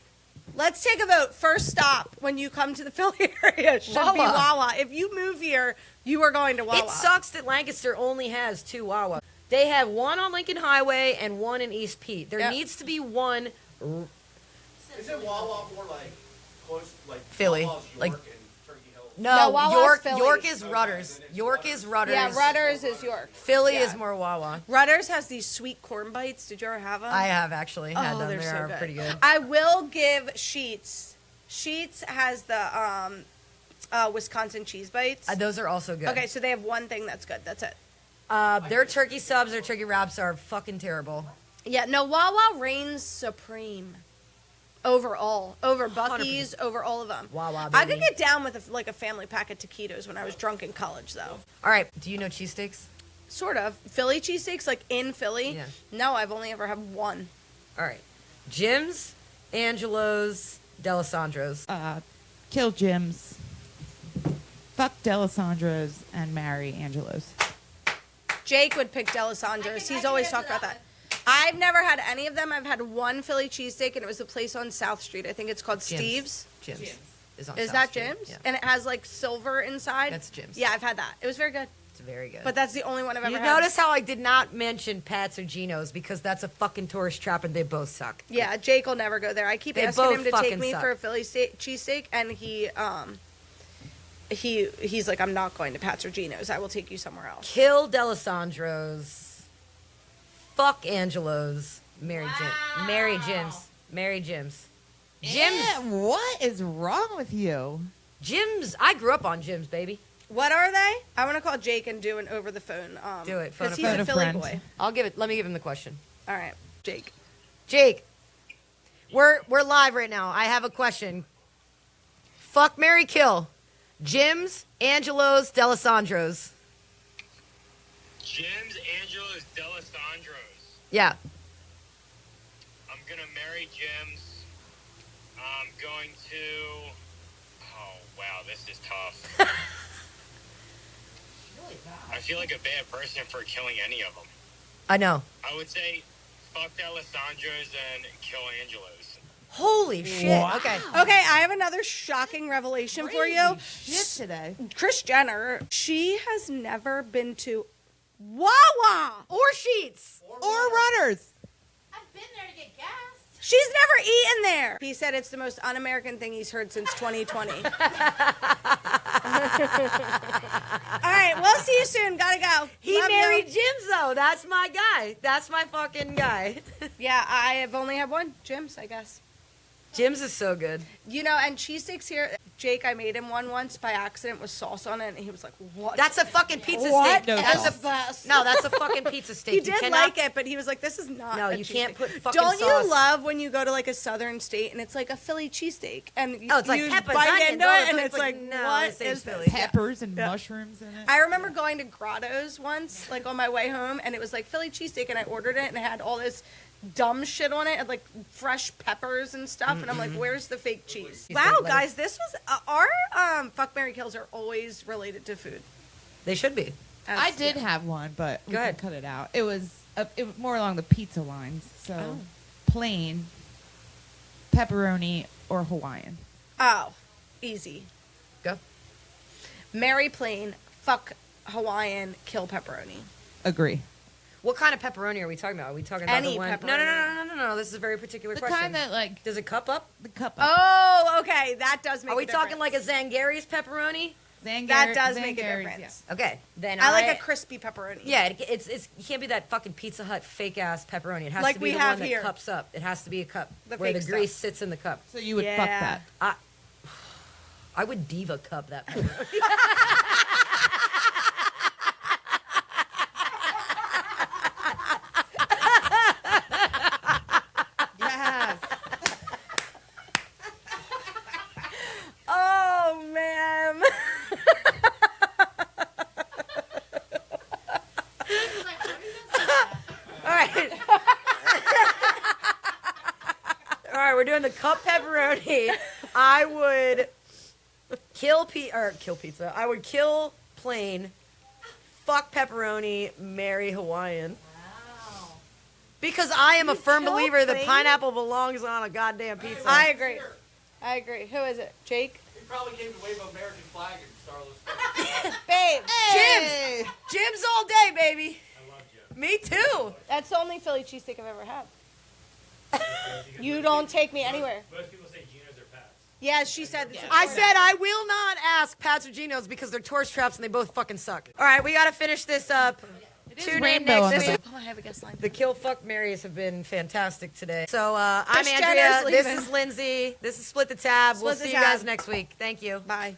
[SPEAKER 2] Let's take a vote. First stop when you come to the Philly area should be
[SPEAKER 1] Wawa.
[SPEAKER 2] Wawa. If you move here, you are going to Wawa.
[SPEAKER 1] It sucks that Lancaster only has 2 Wawa. They have one on Lincoln Highway and one in East Pete. There
[SPEAKER 2] Yep.
[SPEAKER 1] needs to be one.
[SPEAKER 5] Isn't Wawa more like close, like
[SPEAKER 1] Philly,
[SPEAKER 5] Wawa's York
[SPEAKER 1] like-
[SPEAKER 5] and Turkey Hill?
[SPEAKER 1] No,
[SPEAKER 2] Wawa's
[SPEAKER 1] York.
[SPEAKER 2] Philly.
[SPEAKER 1] York is
[SPEAKER 5] Okay,
[SPEAKER 1] Rutters.
[SPEAKER 5] then it's
[SPEAKER 1] York
[SPEAKER 5] Rutters.
[SPEAKER 1] is Rutters.
[SPEAKER 2] Yeah, Rutters is York.
[SPEAKER 1] Philly
[SPEAKER 2] Yeah.
[SPEAKER 1] is more Wawa.
[SPEAKER 2] Rutters has these sweet corn bites. Did you ever have them?
[SPEAKER 1] I have actually had
[SPEAKER 2] Oh,
[SPEAKER 1] them.
[SPEAKER 2] they're
[SPEAKER 1] They
[SPEAKER 2] so
[SPEAKER 1] are
[SPEAKER 2] good.
[SPEAKER 1] pretty good.
[SPEAKER 2] I will give Sheetz. Sheetz has the Wisconsin cheese bites.
[SPEAKER 1] Those are also good.
[SPEAKER 2] Okay, so they have one thing that's good. That's it.
[SPEAKER 1] Their turkey subs, their turkey wraps are fucking terrible.
[SPEAKER 2] Yeah, no, Wawa reigns supreme overall, over Buc-ee's, over all of them.
[SPEAKER 1] Wawa,
[SPEAKER 2] I could
[SPEAKER 1] baby.
[SPEAKER 2] get down with a family pack of taquitos when I was drunk in college, though.
[SPEAKER 1] All right. Do you know cheesesteaks?
[SPEAKER 2] Sort of. Philly cheesesteaks, like in Philly?
[SPEAKER 1] Yeah.
[SPEAKER 2] No, I've only ever had one.
[SPEAKER 1] All right. Jim's, Angelo's, Delisandro's.
[SPEAKER 3] Kill Jim's. Fuck Delisandro's and marry Angelo's.
[SPEAKER 2] Jake would pick Delisandro's. He's always talked about that. I've never had any of them. I've had one Philly cheesesteak, and it was a place on South Street. I think it's called Steve's.
[SPEAKER 1] Jim's. Is on
[SPEAKER 2] Is
[SPEAKER 1] South
[SPEAKER 2] that
[SPEAKER 1] Street.
[SPEAKER 2] Jim's?
[SPEAKER 1] Yeah.
[SPEAKER 2] And it has like silver inside.
[SPEAKER 1] That's Jim's.
[SPEAKER 2] Yeah, I've had that. It was very good.
[SPEAKER 1] It's very good.
[SPEAKER 2] But that's the only one I've
[SPEAKER 1] you
[SPEAKER 2] ever had.
[SPEAKER 1] notice how I did not mention Pat's or Geno's because that's a fucking tourist trap and they both suck.
[SPEAKER 2] Yeah, Jake will never go there. I keep
[SPEAKER 1] They
[SPEAKER 2] asking
[SPEAKER 1] both
[SPEAKER 2] him to take
[SPEAKER 1] fucking
[SPEAKER 2] me
[SPEAKER 1] suck.
[SPEAKER 2] for a Philly cheesesteak, and he's like, I'm not going to Pat's or Geno's. I will take you somewhere else.
[SPEAKER 1] Kill Delisandro's. Fuck Angelo's. Mary Jim. Mary Jim's. Mary Jim's. Jim's.
[SPEAKER 3] What is wrong with you?
[SPEAKER 1] Jim's. I grew up on Jim's, baby.
[SPEAKER 2] What are they? I want to call Jake and do an over the phone.
[SPEAKER 1] Do it.
[SPEAKER 2] Because he's
[SPEAKER 3] phone
[SPEAKER 2] a
[SPEAKER 3] a
[SPEAKER 2] Philly
[SPEAKER 3] friend.
[SPEAKER 2] boy.
[SPEAKER 1] Let me give him the question.
[SPEAKER 2] All right, Jake.
[SPEAKER 1] Jake, we're live right now. I have a question. Fuck, marry, kill. Jim's, Angelo's, D'Alessandro's.
[SPEAKER 6] Jim's, Angelo's, D'Alessandro's.
[SPEAKER 1] Yeah.
[SPEAKER 6] I'm gonna marry Jim's. I'm going to. Oh wow, this is tough. I feel like a bad person for killing any of them.
[SPEAKER 1] I know.
[SPEAKER 6] I would say fuck D'Alessandro's and kill Angelo's.
[SPEAKER 1] Holy shit.
[SPEAKER 3] Wow.
[SPEAKER 1] Okay.
[SPEAKER 2] Okay, I have another shocking revelation for you.
[SPEAKER 3] Shit today.
[SPEAKER 2] Kris Jenner, she has never been to Wawa.
[SPEAKER 1] Or Sheetz.
[SPEAKER 3] Or Rutters.
[SPEAKER 4] I've been there to get gas.
[SPEAKER 2] She's never eaten there. He said it's the most un-American thing he's heard since 2020. All right, we'll see you soon. Gotta go.
[SPEAKER 1] He
[SPEAKER 2] Love
[SPEAKER 1] married
[SPEAKER 2] you.
[SPEAKER 1] Jim's, though. That's my guy. That's my fucking guy.
[SPEAKER 2] Yeah, I have only had one. Jim's, I guess.
[SPEAKER 1] Jim's is so good.
[SPEAKER 2] You know, and cheesesteaks here, Jake, I made him one once by accident with sauce on it, and he was like, what?
[SPEAKER 1] That's a fucking pizza
[SPEAKER 2] what?
[SPEAKER 1] steak.
[SPEAKER 3] No
[SPEAKER 1] That's
[SPEAKER 3] sauce.
[SPEAKER 1] a
[SPEAKER 2] best.
[SPEAKER 1] No, that's a fucking pizza steak.
[SPEAKER 2] He
[SPEAKER 1] You
[SPEAKER 2] did
[SPEAKER 1] cannot-
[SPEAKER 2] like it, but he was like, this is not
[SPEAKER 1] No,
[SPEAKER 2] a
[SPEAKER 1] you can't
[SPEAKER 2] cheesesteak.
[SPEAKER 1] put fucking
[SPEAKER 2] Don't
[SPEAKER 1] sauce.
[SPEAKER 2] you love when you go to like a southern state and it's like a Philly cheesesteak? And
[SPEAKER 1] Oh, it's like
[SPEAKER 2] you
[SPEAKER 1] peppers,
[SPEAKER 2] bite
[SPEAKER 1] onions,
[SPEAKER 2] into
[SPEAKER 1] all
[SPEAKER 2] it,
[SPEAKER 1] the
[SPEAKER 2] and
[SPEAKER 1] things
[SPEAKER 2] it's
[SPEAKER 1] like,
[SPEAKER 2] like,
[SPEAKER 1] no,
[SPEAKER 2] what
[SPEAKER 1] this ain't
[SPEAKER 2] is
[SPEAKER 1] Philly.
[SPEAKER 2] this?
[SPEAKER 3] Peppers and mushrooms in it.
[SPEAKER 2] I remember going to Grotto's once, like on my way home, and it was like Philly cheesesteak, and I ordered it, and it had all this dumb shit on it, and like fresh peppers and stuff, and I'm like, where's the fake cheese?
[SPEAKER 1] You
[SPEAKER 2] Wow,
[SPEAKER 1] think
[SPEAKER 2] guys, this was our fuck, marry, kills are always related to food.
[SPEAKER 1] They should be.
[SPEAKER 3] I did have one, but we
[SPEAKER 1] Go
[SPEAKER 3] can
[SPEAKER 1] ahead.
[SPEAKER 3] cut it out. It was more along the pizza lines. So plain, pepperoni, or Hawaiian.
[SPEAKER 2] Oh, easy.
[SPEAKER 1] Go.
[SPEAKER 2] Marry plain, fuck Hawaiian, kill pepperoni.
[SPEAKER 3] Agree.
[SPEAKER 1] What kind of pepperoni are we talking about? Are we talking about
[SPEAKER 2] Any
[SPEAKER 1] the one?
[SPEAKER 2] pepperoni.
[SPEAKER 1] No. This is a very particular
[SPEAKER 3] The
[SPEAKER 1] question.
[SPEAKER 3] kind that like
[SPEAKER 1] Does it cup up?
[SPEAKER 3] the cup.
[SPEAKER 2] Oh, okay, that does make.
[SPEAKER 1] Are we
[SPEAKER 2] a
[SPEAKER 1] talking like
[SPEAKER 2] difference.
[SPEAKER 1] a Zangari's pepperoni?
[SPEAKER 2] That does make a difference.
[SPEAKER 3] Yeah.
[SPEAKER 1] Okay, then
[SPEAKER 2] I like a crispy pepperoni.
[SPEAKER 1] Yeah, it's it can't be that fucking Pizza Hut fake ass pepperoni. It has
[SPEAKER 2] Like
[SPEAKER 1] to be
[SPEAKER 2] we
[SPEAKER 1] the
[SPEAKER 2] have
[SPEAKER 1] one
[SPEAKER 2] here.
[SPEAKER 1] that cups up. It has to be a cup
[SPEAKER 2] The
[SPEAKER 1] where
[SPEAKER 2] fake
[SPEAKER 1] the grease
[SPEAKER 2] stuff.
[SPEAKER 1] sits in the cup.
[SPEAKER 3] So you would fuck
[SPEAKER 2] Yeah.
[SPEAKER 3] that.
[SPEAKER 1] I would diva cup that pepperoni.
[SPEAKER 3] Yes.
[SPEAKER 2] Oh man.
[SPEAKER 4] It's like, what do you guys say that?
[SPEAKER 1] All right. All right, we're doing the cup pepperoni. I would kill pizza. I would kill plain, fuck pepperoni, marry Hawaiian.
[SPEAKER 4] Wow.
[SPEAKER 1] Because I am a firm
[SPEAKER 2] kill
[SPEAKER 1] believer that
[SPEAKER 2] plain?
[SPEAKER 1] pineapple belongs on a goddamn pizza.
[SPEAKER 2] I agree. I agree. Who is it? Jake?
[SPEAKER 5] He probably came to wave an American flag and Starless.
[SPEAKER 2] Babe.
[SPEAKER 3] Hey.
[SPEAKER 1] Jim's all day, baby.
[SPEAKER 5] I love Jim.
[SPEAKER 1] Me too.
[SPEAKER 2] That's the only Philly cheesesteak I've ever had. You don't take me anywhere.
[SPEAKER 5] Most people say Geno's or Pat's.
[SPEAKER 2] Yeah, she said this.
[SPEAKER 1] I said I will not ask Pat's or Geno's because they're tourist traps and they both fucking suck. All right, we got to finish this up. Tune in
[SPEAKER 3] rainbow on
[SPEAKER 1] next
[SPEAKER 3] the
[SPEAKER 1] week.
[SPEAKER 2] Oh, I have a guest line.
[SPEAKER 1] The kill fuck marries have been fantastic today. So I'm
[SPEAKER 2] Kris
[SPEAKER 1] Andrea.
[SPEAKER 2] Jenner's
[SPEAKER 1] This
[SPEAKER 2] leaving.
[SPEAKER 1] is Lindsay. This is Split the Tab. We'll
[SPEAKER 2] Split the
[SPEAKER 1] see you guys
[SPEAKER 2] Tab.
[SPEAKER 1] next week. Thank you.
[SPEAKER 2] Bye.